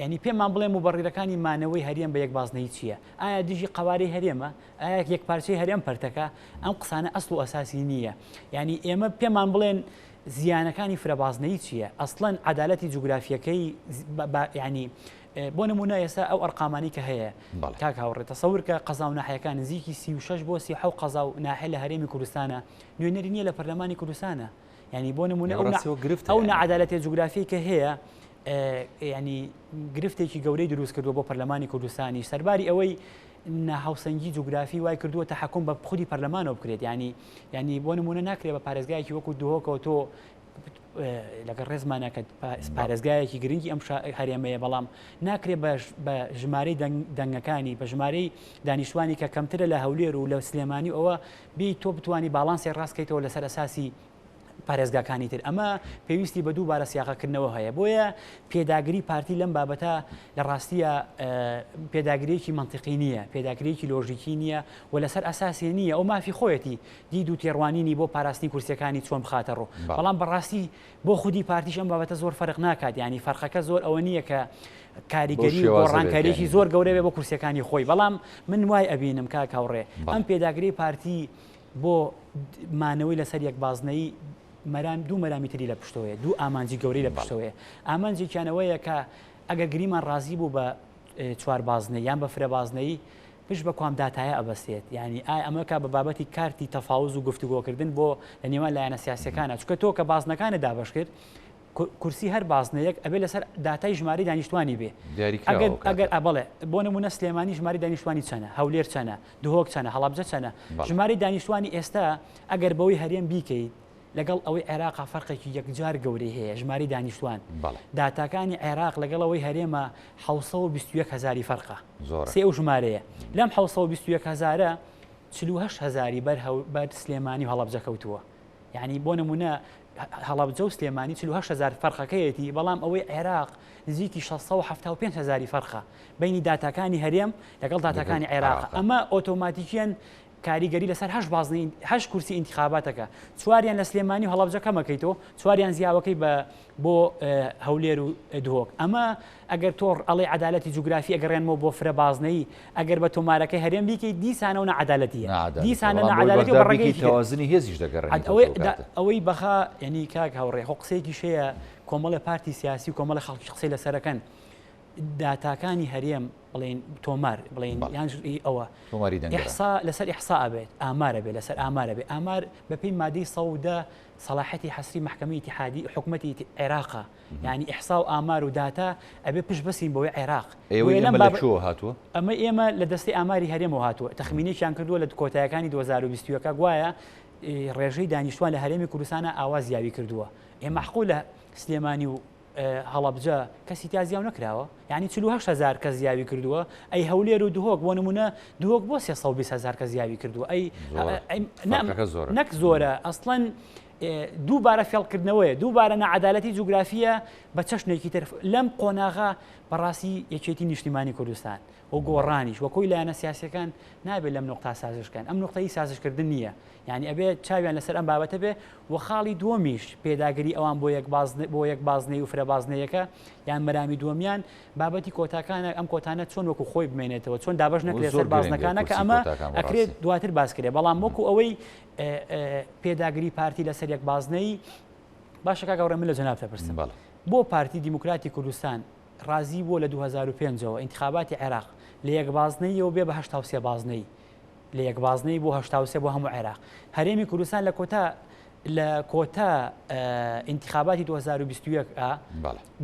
ینی پێمان بڵێم و بەڕێرەکانی مانەوەی هەرێم بە یەک بازنەی چییە ئایا دژی قوارەی هەرێمە ئایا یەک پارچەی هەرێم پەرتەکە ئەم قسانە ئەسڵ و ئەساسی نییە ینی ئێمە پێمان بڵێن زیانەکانی فرەبازنەی چییە ئەسڵەن عەدالەتی جوگرافیەکەی ینی بۆ نمونە ئێستا ئەو ئەرقامانی کە هەیە کاک هاوڕێ تەسەور کە قەزا و ناحەکان نزیکی 36 بۆ 37 قەزا و ناحێ لە هەرێمی کوردستانە نوێنەری نییە لە پەرلەمانی کوردستانە ینی بۆ نمونە ئەو نەعەدالەتی جوگرافی کە هەیە ینی گرفتێکی گەورەی دروست کردووە بۆ پەرلەمانی کوردستانی سەرباری ئەوەی ناهاوسەنگی جوگرافی وای کردووە تا حکوم بە خودی پەرلەمانەوە بکرێت ینی بۆ نمونە ناکرێت بە پارێزگایەکی وەکو دهۆکەوە تۆ لەگەڵ ڕێزمانەکە پارێزگایەکی گرنگی ئەم هەرێمەیە بەڵام ناکرێت بە ژمارەی دەنگەکانی بە ژمارەی دانیشتوانی کە کەمترە لە هەولێر و لە سلێمانی ئەوە بی تۆ بتوانانی باڵانسی ڕاستکەیتەوە لەسەر ئەساسی پارێزگاکانی تر ئەمە پێویستی بە دووبارە سیاقەکردنەوە هەیە بۆیە پێداگری پارتی لەم بابەتە لە ڕاستیە پێداگریەکی منطقی نییە پێداگریەکی لۆژیکی نییە و لەسەر ئەساسی نییە ئەو مافی خۆیەتی دید و تێڕوانینی بۆ پاراستنی کورسەکانی چۆن بخاتە ڕوو بەڵام بەڕاستی بۆ خودی پارتیش ئەم بابەتە زۆر فەرق ناکات ینی فەرقەکە زۆر ئەوە نییە کە کاریگەری گۆڕانکاریی زۆر گەورە بێ بۆ کورسەکانی خۆی بەڵام من وای ئەبینم کاک هاوڕێ ئەم پێداگری پارتی بۆ مانەوەی لەسەر یەک بازنەی دوو مەرامی تری لە پشتەوەیە دوو ئامانجی گەورەی لە پشتەوەیە ئامانجێکیانەوەیە کە ئەگەر گریمان ڕازی بوو بە چوار بازنەی یان بە فرە بازنەی پشت بە کوام داتایە ئەبەستێت ینی ئەمەکە بە بابەتی کارتی تەفاوز و گفتوگۆکردن بۆ لە نێوان لایەنە سیاسەکانە چونکە تۆ کە بازنەکانە دابش کرد کورسی هەر بازنەیەک ئەبێ لەسەر داتای ژماری دانیشتوانی بێ ئەگەر ئەبڵێ بۆ نمونە سلێمانی ژماری دانیشتوانی چەنە هەولێر چەنە دهۆک چەنە هەڵابجە چەنە ژماری دانیشتوانی ئێستا ئەگەر بەوەی هەرێم بیکەیت لەگەڵ ئەوەی عێراق فەرقێکی یەکجار گەورەی هەیە ژماری دانیشتوان داتاکانی عێراق لەگەڵ ئەوەی هەرێمە 721,000 فەرقە سێ ئەو ژمارەیە لەم 721,000 48,000 بەر سلێمانی و هەڵەبجە کەوتووە یعنی بۆ نمونە هەڵەبجە و سلێمانی 48,000 فەرقەکەیەتی بەڵام ئەوەی عێراق نزیکی 675,000 فەرقە بینی داتاکانی هەرێم لەگەڵ داتاکانی عێراق ئەمە ئۆتۆماتیکیان کاریگەری لەسەر هەش کورسی انتخاباتەکە، چواریان لە سلێمانی و هەڵەبجەکە مەکەیتەوە، چواریان زیاوەکەی بۆ هەولێر و دهۆک. ئەمە ئەگەر تۆ ئەڵێ عەدالەتی جوگرافی ئەگەڕێنمەوە بۆ فرە بازنەیی، ئەگەر بە تۆمارەکەی هەرێم بیکەیت دیسانە و نەعەدالەتیە، دیسانە نەعەدالەتی و بەڕێگەی تەوازنی هێزیش دەگەڕێن. ئەوەی بەخا یعنی کاک هەوڕێ قسەیەکی شەیە کۆمەڵە پارتی سیاسی و کۆمەڵە خەڵکی قسەی لەسەرەکەن داتاکانی هەرێم بڵێن تۆمار بڵێن یان ئەوە ئیحسا لەسەر ئیحسا ئەبێت ئامارە بێت لەسەر ئامارە بێت ئامار بەپێی مادەی 110 صلاحەتی حەسری محکەمەی ئیتیحادی حکومەتی عێراقە، یعنی ئیحسا و ئامار و داتا ئەبێ پشت بەسین بۆی عێراق. ئەمە ئێمە لە دەستی ئاماری هەرێمەوە هاتووە، تەخمینێکیان کردووە لە کۆتایەکانی 2020ەکە گوایە ڕێژەی دانیشتوان لە هەرێمی کوردستانە ئاواز یاوی کردووە. ئێمە معقولە سلێمانی و هەڵەبجە کەسی تازیاو نەکراوە، یعنی 48,000 کەس زیاوی کردووە، ئەی هەولێر و دهۆک بۆ نمونە دهۆک بۆ 320,000 کەس زیاوی کردووە، نەک زۆرە ئەسڵەن دووبارە فێڵکردنەوەیە، دووبارە نەعەدالەتی جوگرافیە بە چەشنێکی تر لەم قۆناغا بەڕاستی یەکێتی نیشتیمانی کوردستان و گۆڕانیش وەکۆی لایەنە سیاسەکان نابێت لەم نقطە سازشکەن، ئەم نقطەی سازشکردن نییە، یعنی ئەبێت چاویان لەسەر ئەم بابەتە بێ و خاڵی دووەمیش پێداگری ئەوان بۆ یەک بازنەی و فرە بازنەیەکە یان مەرامی دووەمیان بابەتی کۆتاکانە ئەم کۆتانە چۆن وەکو خۆی بمێنێتەوە، چۆن دابش نەکرێت سەر بازنەکانە کە ئەمە ئەکرێت دواتر باسکرێت، بەڵام وەکو ئەوەی پێداگری پارتی لەسەر یەک بازنەی باشە کاگەڕێ من لە جەناب دەپرسم بۆ پارتی دیموکراتی کوردستان ڕازی بۆ لە 2005ەوە انتخاباتی عێراق لە یەک بازنەیەوە بێ بە 83 بازنەی لە یەک بازنەی بۆ 83 بۆ هەموو عێراق. هەرێمی کوردستان لە کۆتا انتخاباتی 2021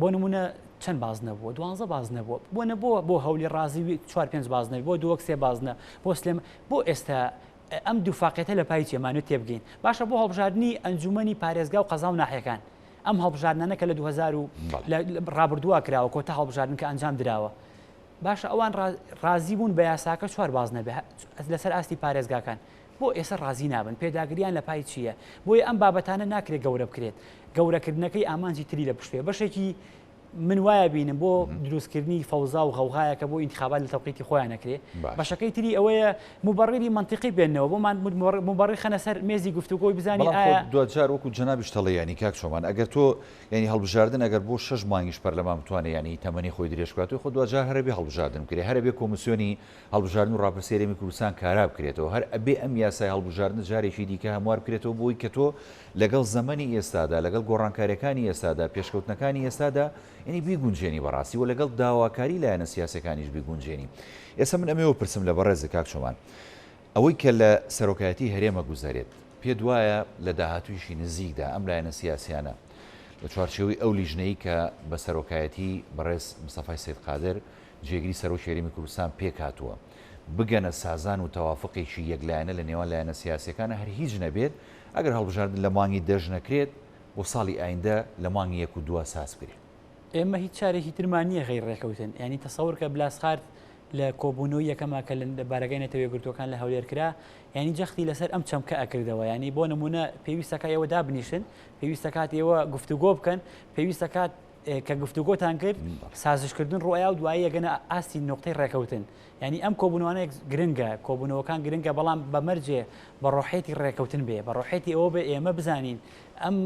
بۆ نمونە چەند بازنە بووە 12 بازنە بووە بۆ نەبووە بۆ هەولی ڕازی 4-5 بازنەوە بۆ 2-3 بازنە بۆ سلێم بۆ ئێستا ئەم دووفاقێتە لە پای چێمانوت تێبگەین. باشە بۆ هەڵبژاردننی ئەنجومەنی پارێزگا و قەزا و ناحیەکان ئەم هەڵبژاردنانە کە لە 2000 ڕابردووە کراوە کۆتا هەڵبژاردن کە ئەنجام دراوە، باشە ئەوان ڕازی بوون بە یاساکە 4 بازنە لەسەر ئاستی پارێزگاکان، بۆ ئێستا ڕازی نابن، پێداگریان لە پای چییە؟ بۆیە ئەم بابەتانە ناکرێت گەورە بکرێت، گەورەکردنەکەی ئامانجی تری لە پشتێ بەشێکی من وایە بینم بۆ دروستکردنی فەوزا و غەوغایەکە بۆ انتخابات لە تەوقیتی خۆیان نەکرێت. بەشەکەی تری ئەوەیە مبەڕیری منطقی بێنەوە بۆمان مبەڕی خەنە سەر مێزی گفتوگۆی بزانین دوجار وەکو جەنابیش دەڵێ ینی کاک شۆمان ئەگەر تۆ ینی هەڵبژاردن ئەگەر بۆ 6 مانگیش پەرلەمان بتوانێت ینی تەمەنی خۆی درێژکاتەوە خۆ دوجار هەرەبێ هەڵبژاردن بکرێت، هەرەبێ کۆمیسیۆنی هەڵبژاردن و ڕاپرسیێرمی کوردستان کارا بکرێتەوە، هەر ئەبێ ئەم یاسای هەڵبژاردن جارێکی دیکە هەموار بکرێتەوە بۆی کە تۆ لەگەڵ زەمەنی ئێستادا لەگەڵ گۆڕانکاریەکانی ئێستادا پێشکەوتنەکانی ئێستادا ینی بیگونجێنی بەڕاستی و لەگەڵ داواکاری لایەنە سیاسەکانیش بیگونجێنی. ئێستا من ئەمەوە پرسم لە بەڕێز کاک شۆمان ئەوەی کە لە سەرۆکایەتی هەرێمە گوزارێت پێ وایە لە داهاتوویشی نزیکدا ئەم لایەنە سیاسیانە لە چوارچێوەی ئەو لیژنەی کە بە سەرۆکایەتی بەڕێز مستەفای سید قادر جێگیری سەرۆکی هەرێمی کوردستان پێک هاتووە بگەنە سازان و تەوافقێکی یەکلایەنە لە نێوان لایەنە سیاسیەکانە هەر هیچ نەبێت ئەگەر هەڵبژاردن لە مانگی دەژ نەکرێت بۆ ساڵی ئایندە لە مانگی 1 و 2 ساز بکرێت. ئێمە هیچ چارێکی ترمانیە غیر ڕێکەوتن، ینی تەسەور کە بلاسخارد لە کۆبوونەوەی یەکەما کە لە بارگای نەتەوە یەکگرتوەکان لە هەولێر کرا، ینی جەختی لەسەر ئەم چەمکە ئەکردەوە، ینی بۆ نمونە پێویستەکە ئێوە دابنیشن، پێویستە کات ئێوە گفتوگۆ بکەن، پێویستە کات کە گفتوگۆتان کرد سازشکردن ڕۆیا و دوایی یەگەنە ئاستی نقطەی ڕێکەوتن، ینی ئەم کۆبوونەوەیەک گرنگە، کۆبوونەوەکان گرنگە بەڵام بەمەرجێ بە ڕۆحێتی ڕێکەوتن بێ، بە ڕۆحێتی ئەوە بێ ئێمە بزانین ئەم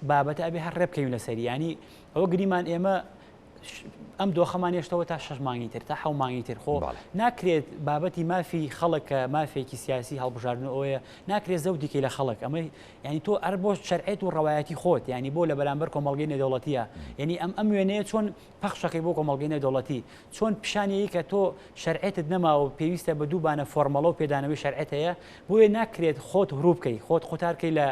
بابەتە ئەبێ هەر ڕێ بکەین لەسەری، ینی ئەوە گریمان ئێمە ئەم دۆخەمانێشتەوە تا 6 مانگی تر تا 7 مانگی تر خۆ ناکرێت بابەتی مافی خەڵکە مافێکی سیاسی هەڵبژاردن ئەوەیە ناکرێت زەودیکەی لە خەڵک ئەمە ینی تۆ ئەر بۆ شەرعێت و ڕەوایەتی خۆت ینی بۆ لە بەرامبەر کۆمەڵگەی نێودەوڵەتیە، ینی ئەم وێنەیە چۆن پەخشەکەی بۆ کۆمەڵگەی نێودەوڵەتی چۆن پیشانەیە کە تۆ شەرعێتت نەماوە پێویستە بە دووبانە فۆرمەڵە و پێدانەوەی شەرعێت هەیە بۆیە ناکرێت خۆت هروب بکەی خۆت قوتارکەی لە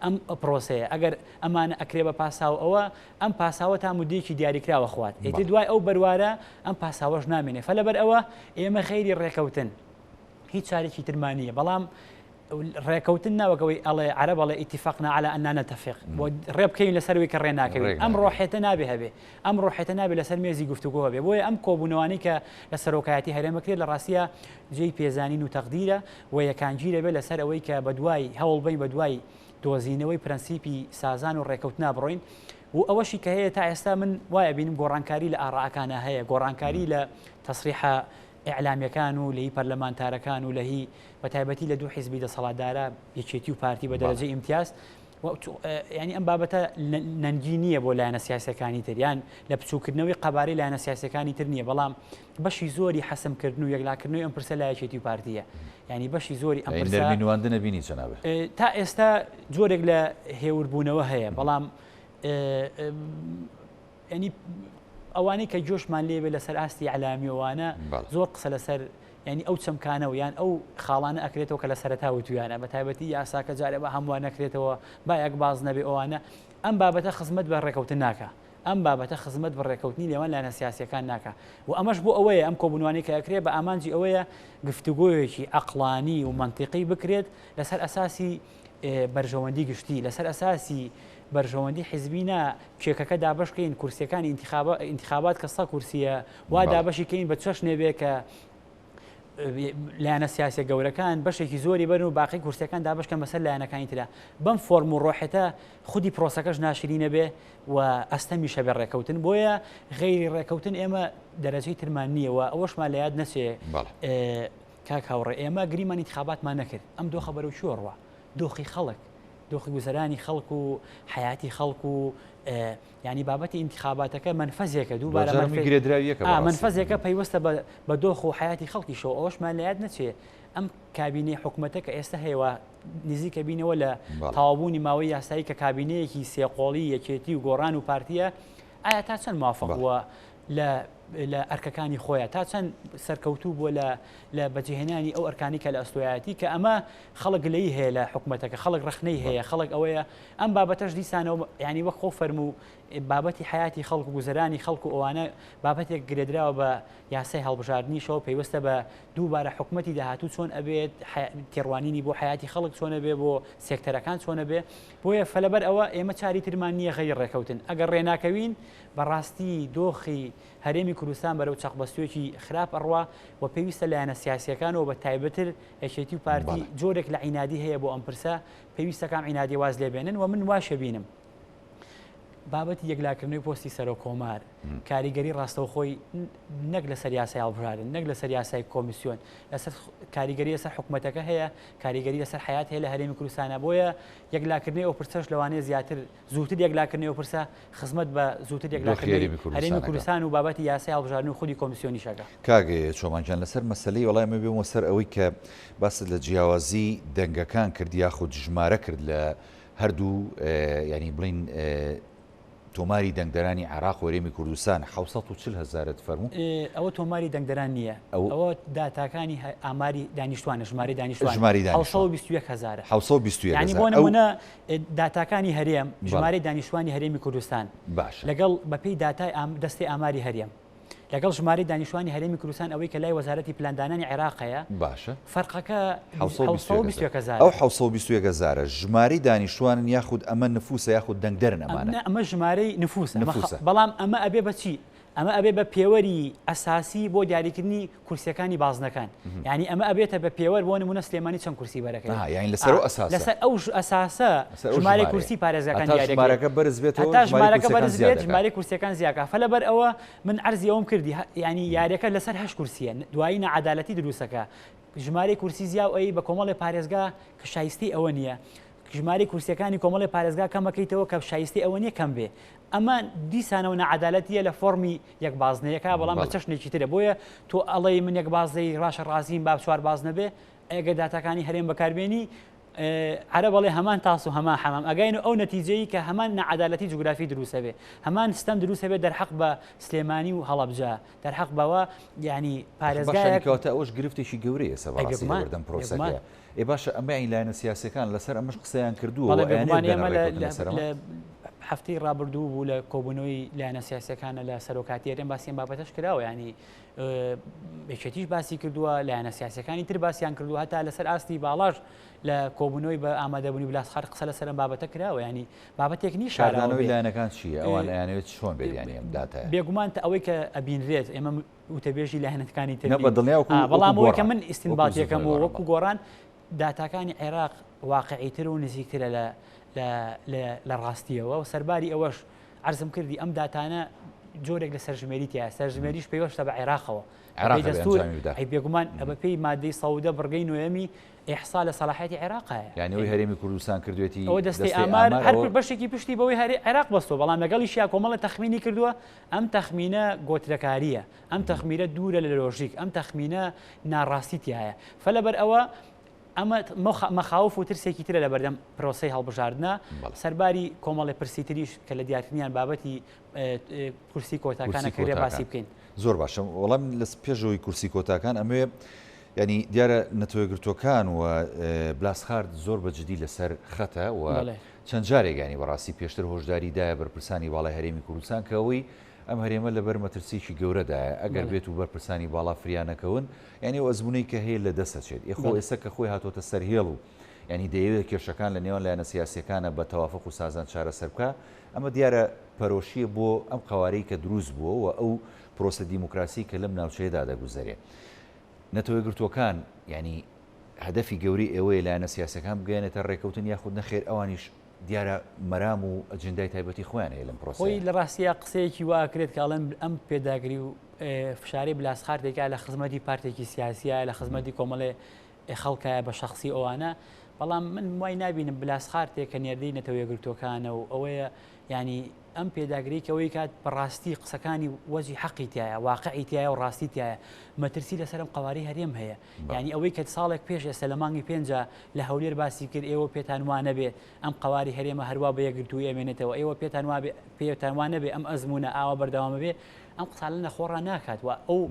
ئەم پرۆسەیە ئەگەر ئەمانە ئەکرێ بە پاساو ئەوە ئەم پاساوە تا مودێکی دیاریکراوە خوات ئێتی دوای ئەو بەروارە ئەم پاساوەش نامێنێ فە لەبەر ئەوە ئێمە خەیری ڕێکەوتن هیچ چارێکی ترمانیە بەڵام ڕێکەوتن ناوەکەوەی ئەڵێ عەرەب ئەڵێ ئیتیفاقنا عەلا ئەننا نەتەفیق بۆ ڕێ بکەین لەسەروەی کە ڕێ ناکەوین ئەم ڕۆحێتە نابێ هەبێ ئەم ڕۆحێتە نابێ لەسەر مێزی گفتوگۆ هەبێ بۆیە ئەم کۆبوونەوانی کە لە سەرۆکایەتی هەرێمە کرێت لە ڕاستیە جێی پێزانین و تەقدیرە و یەکانگیرە بێ لەسەر ئەوەی کە بەدوای هەوڵ بین بەدوای دۆزینەوەی پرەنسیپی سازان و ڕێکەوتنا بڕۆین و ئەوەشی کە هەیە تا ئێستا من وایە بینم گۆڕانکاری لە ئاڕاکانە هەیە گۆڕانکاری لە تەسریحە ئیعلامیەکان و لەهی پەرلەمانتارەکان و لەهی بەتایبەتی لە دوو حیزبی دەسەڵاتدارە یەکێتی و پارتی بە دەرەجەی ئیمتیاز ینی ئەم بابەتە نەنگی نییە بۆ لایەنە سیاسەکانی تر یان لە بچووکردنەوەی قەبارەی لایەنە سیاسەکانی تر نییە بەڵام بەشی زۆری حەسمکردن و یەکلاکردنەوەی ئەم پرسە لە یەکێتی و پارتیە ینی بەشی زۆری ئەم دەرمینوانە نەبینی جەنابێت تا ئێستا جۆرێک لە هێوربوونەوە هەیە بەڵام ینی ئەوانەی کە جۆشمان لێبێ لەسەر ئاستی علامیەوانە زۆر قسە لەسەر ینی ئەو چەمکانەوە یان ئەو خاڵانە ئەکرێتەوە کە لە سەرەتا وتویانە بە تایبەتی یاساکە جارێ بە هەمووان نەکرێتەوە با یەک باز نەبێ ئەوانە ئەم بابەتە خزمەت بە ڕێکەوتن ناکە ئەم بابەتە خزمەت بە ڕێکەوتنی لێوان لایەنە سیاسیەکان ناکە و ئەمەش بۆ ئەوەیە ئەم کۆبوونەوەی کە ئەکرێت بە ئامانجی ئەوەیە گفتوگۆیەکی عەقڵانی و منتیقی بکرێت لەسەر ئەساسی بەرژەوەندی گشتی لەسەر ئەساسی بەرژەوەندی حیزبینە کێکەکە دابشکەین کورسیەکانی انتخابات کە 100 کورسیە وا دابشیکەین بە چەش نێبێ کە لایەنە سیاسە گەورەکان بەشێکی زۆری بەرن و باقی کورسەکان دابشکەن بەسەر لایەنەکانی ترا بەم فۆرم و ڕۆحێتە خودی پرۆسەکەش ناشرینە بێ و ئەستەمیشە بێ ڕێکەوتن بۆیە غەیری ڕێکەوتن ئێمە دەرەجەی ترمان نییەوە ئەوەشمان لە یاد نەچێ کاک هاوڕێ ئێمە گریمان انتخاباتمان نەکرد ئەم دۆخە بەرەو چۆڕوە دۆخی خەڵک دۆخی گوزەرانی خەڵک و حیاتی خەڵک و ینی بابەتی انتخاباتەکە منفەزێکە دووبارە منفەزێکە پەیوەستە بە دۆخ و حیاتی خەڵکیشەوە ئەوەشمان لە یاد نەچێ ئەم کابینەی حکوومەتە کە ئێستا هەیەوە نزیکە بینەوە لە تاوابوونی ماوەی یاسایی کە کابینەیەکی سێقۆڵی یەکێتی و گۆڕان و پارتیە ئایا تا چەند موافقوە لە ئەرکەکانی خۆیان تا چەند سەرکەوتوو بووە لە بەجێهێنانی ئەو ئەرکانی کە لە ئەستۆیەتی کە ئەمە خەڵک لەی هەیە لە حکوومەتەکە خەڵک ڕخنەی هەیە خەڵک ئەوەیە ئەم بابەتەش دیسانەوە ینی وەک خۆ فەرموو بابەتی حیاتی خەڵک و گوزەرانی خەڵک و ئەوانە بابەتێک گرێدراوە بە یاسای هەڵبژاردنیشەوە پێیوەستە بە دووبارە حکوومەتی داهاتوو چۆن ئەبێت تێڕوانینی بۆ حیاتی خەڵک چۆنە بێ بۆ سێکتەرەکان چۆنە بێ بۆیە فەلەبەر ئەوە ئێمە چاری ترمان نییە غەیر ڕێکەوتن ئەگەر ڕێناکەوین بەڕاستی دۆخی هەرێمی کوردستان بەرەو چەقبەستوێکی خراپ ئەڕوا و پێویستە لایەنە سیاسیەکانەوە بە تایبەتر یەکێتی و پارتی جۆرێک لە عینادی هەیە بۆ ئەم پرسە پێویستە کام عینادی واز لێبێنن و من واشە بینم بابەتی یەکلاکردنەوەی پۆستی سەرۆک کۆمار کاریگەری ڕاستەوخۆی نەک لەسەر یاسای هەڵبژاردن نەک لەسەر یاسای کۆمیسیۆن لەسەر کاریگەری لەسەر حکوومەتەکە هەیە کاریگەری لەسەر حیات هەیە لە هەرێمی کوردستانە بۆیە یەکلاکردنەوەی ئەو پرسەش لەوانەیە زیاتر زووتر یەکلاکردنەوەی ئەو پرسە خزمەت بە زووتر یەکلاکردنەوەی هەرێمی کوردستان و بابەتی یاسای هەڵبژاردن و خودی کۆمیسیۆنی شەکە کاگە چۆمانجان لەسەر مەسلەی وەڵای ئەمە بێمەوە سەر ئەوەی کە باست لە جیاوازی دەنگەکان کرد یاخود ژمارە کرد لە هەردوو ینی بڵین تۆماری دەنگدەرانی عێراق و هەرێمی کوردستان 740,000 فەرموو ئەوە تۆماری دەنگدەران نییە ئەوە داتاکانی ئاماری دانیشتوانە ژماری دانیشتوان 721,000 ینی بۆ نمونە داتاکانی هەرێم ژمارەی دانیشتوانی هەرێمی کوردستان باش لەگەڵ بەپێی داتای دەستی ئاماری هەرێم لەگەڵ ژماری دانیشتوانی هەرێمی کوردستان ئەوەی کە لای وەزارەتی پلاندانانی عێراقەیە باشە فەرقەکە 721,000 ئەو 721,000 ژماری دانیشتوانن یاخود ئەمە نفوسە یاخود دەنگدەرن ئەمانە ئەمە ژمارەی نفوسە بەڵام ئەمە ئەبێ بەچی ئەمە ئەبێ بە پێوەری ئەساسی بۆ دیاریکردنی کورسیەکانی بازنەکان یعنی ئەمە ئەبێتە بە پێوەر بۆ نمونە سلێمانی چەند کورسی بەرەکەی یعنی لەسەر ئەو ئەساسە ژمارەی کورسی پارێزەکان ژمارەکە بەرز بێتەوە تا ژمارەکە بەرز بێت ژمارەی کورسیەکان زیاکە فەلەبەر ئەوە من عەرزی ئەوم کردی ینی یاریەکە لەسەر 8 کورسیە دوایی نەعەدالەتی دروستەکە ژمارەی کورسی زیا و ئەی بە کۆمەڵی پارێزگا کە شایستی ئەوە نییە ژماری کورسیەکانی کۆمەڵی پارێزگا کەمەکەیتەوە کە شایستی ئەوە نییە کەم بێ ئەمە دیسانەوە نەعەدالەتیە لە فۆرمی یەک بازنەیەەکە بەڵام بە چەشنێکی ترە بۆیە تۆ ئەڵەی من یەک بازدەی ڕاشە ڕازیم با چوار باز نەبێ ئەگە داتاکانی هەرێم بەکاربێنی عرە بەڵێ هەمان تاس و هەمان حەمام ئەگەین ئەو نەتیجەی کە هەمان نەعەدالەتی جوگرافی دروستە بێ هەمان ستەم دروستە بێت دەرحەق بە سلێمانی و هەڵەبجە دەرحەق بەوە ینی پارێزگاکەوتە ئەوش گرفتێکی گەورەیە سەبارەتی بەردەم پرۆسەکە باشە ئەمە ئەی لایەنە سیاسەکان لەسەر ئەمەش قسەیان کردووە لە هەفتەی ڕابردوو بوو لە کۆبوونەوەی لایەنە سیاسەکانە لە سەرۆکاتی هەرێم باسییان بابەتەش کراوە ینی بێچێتیش باسی کردووە لایەنە سیاسەکانی تر باسییان کردو هەتا لەسەر ئاستی باڵاش لە کۆبوونەوەی بە ئامادەبوونی بلاسخار قسە لەسەر بابەتە کراوە ینی بابەتێک نی شاردانەوەی لایەنەکان چیە ئەوان ئەیانەوێت چۆن بێت ینی ئەم داتایە بێگومان ئەوەی کە ئەبینرێت ئێمە وتەبێژی لایەنەکانی تر بەڵام ئەوەی کە من ئیسینباتیەکەم و وەکو گۆڕان داتاکانی عێراق واقعیتر و نزیکترە لە ڕاستیەوە و سەرباری ئەوەش عەرزم کردی ئەم داتانە جۆرێک لە سەرژمێریتە سەرژمێریش پێوەشتە بە عێراقەوە ئەی بێگومان ئەبە پێی مادەی سەودە بڕگەی نوێمی ئێحسا لە سەلاحەتی عێراقایە یعنی ئەوەی هەرێمی کوردستان کردوێتی ئەوە دەستی ئامار هەر بەشێکی پشتی بەوەی عێراق بەستەوە بەڵام لەگەڵیشیا کۆمەڵە تەخمینی کردووە ئەم تەخمینە گۆترەکاریە ئەم تەخمینە دوورە لە لۆژیک ئەم تەخمینە ناڕاستیتیایە فلەبەر ئەوە ئەمە مەخاوف و ترسێکی ترە لە بەردەم پرۆسەی هەڵبژاردنە سەرباری کۆمەڵی پرسیتریش کە لە دیارتنیان بابەتی کورسی کۆتاکانە کردێ باسی بکەین زۆر باشە وەڵام لە پێشەوەی کورسی کۆتاکان ئەمێ ینی دیارە نەتەوەیەگرتوەکان و بلاسخارد زۆر بەجددی لەسەر خەتە و چەند جارێکانی بەڕاستی پێشتر هۆشداریدایە بەرپرسانی باڵای هەرێمی کوردستان کەەوەی ئەم هەرێمە لەبەر مەترسیی گەورەدایە ئەگەر بێت و بەرپرسانی باڵا فریانەکەون ینی ئەو ئەزمونەی کە هەیە لە دەسەچێت ئێخۆ ئێستا کە خۆی هاتۆتە سەرهێڵ و ینی دەیەوێت کێشەکان لە نێوان لایەنە سیاسیەکانە بە تەوافق و سازان چارەسەر بکە ئەمە دیارە پەرۆشیە بۆ ئەم قوارەی کە دروست بووە و ئەو پرۆسە دیموکراسی کە لەم ناوچەیەدا دەگوزارێت نەتەوەیەگرتوەکان ینی هەدەفی گەوری ئێوەیە لایەنە سیاسەکان بگەێنێتە ڕێکەوتن یاخود نەخێر ئەوانیش دیارە مەرام و ئەجندای تایبەتی خۆیان هەیە لەم پرۆسەی لە ڕاستیە قسەیەکی واکرێت کە ئەڵێن ئەم پێداگری و فشاری بلاسخاردێکا لە خزمەتی پارتێکی سیاسیە لە خزمەتی کۆمەڵێ خەڵکایە بە شخصی ئەوانە بەڵام من وای نبینم بلاسخارتێک کە نێردەی نەتەوەیەگرتوەکانە و ئەوەیە ینی ئەم پێداگریکەوەی کات بەڕاستی قسەکانی وەزی حەقی تایە واقعی تایە و ڕاستی تایە مەترسی لەسەر ئەم قوارەی هەرێم هەیە ینی ئەوەی کە ساڵێک پێش ئێستا لە مانگی پێنجە لە هەولێر باسی کرد ئێوە پێتانوانە بێت ئەم قواری هەرێمە هەروە بە یەکگرتووی ئەمێنێتەوە ئێوە پێتانوانە بێ ئەم ئەزمونە ئاوا بەردەوامە بێ ئەم قسانە نەخۆڕان ناکات و ئەو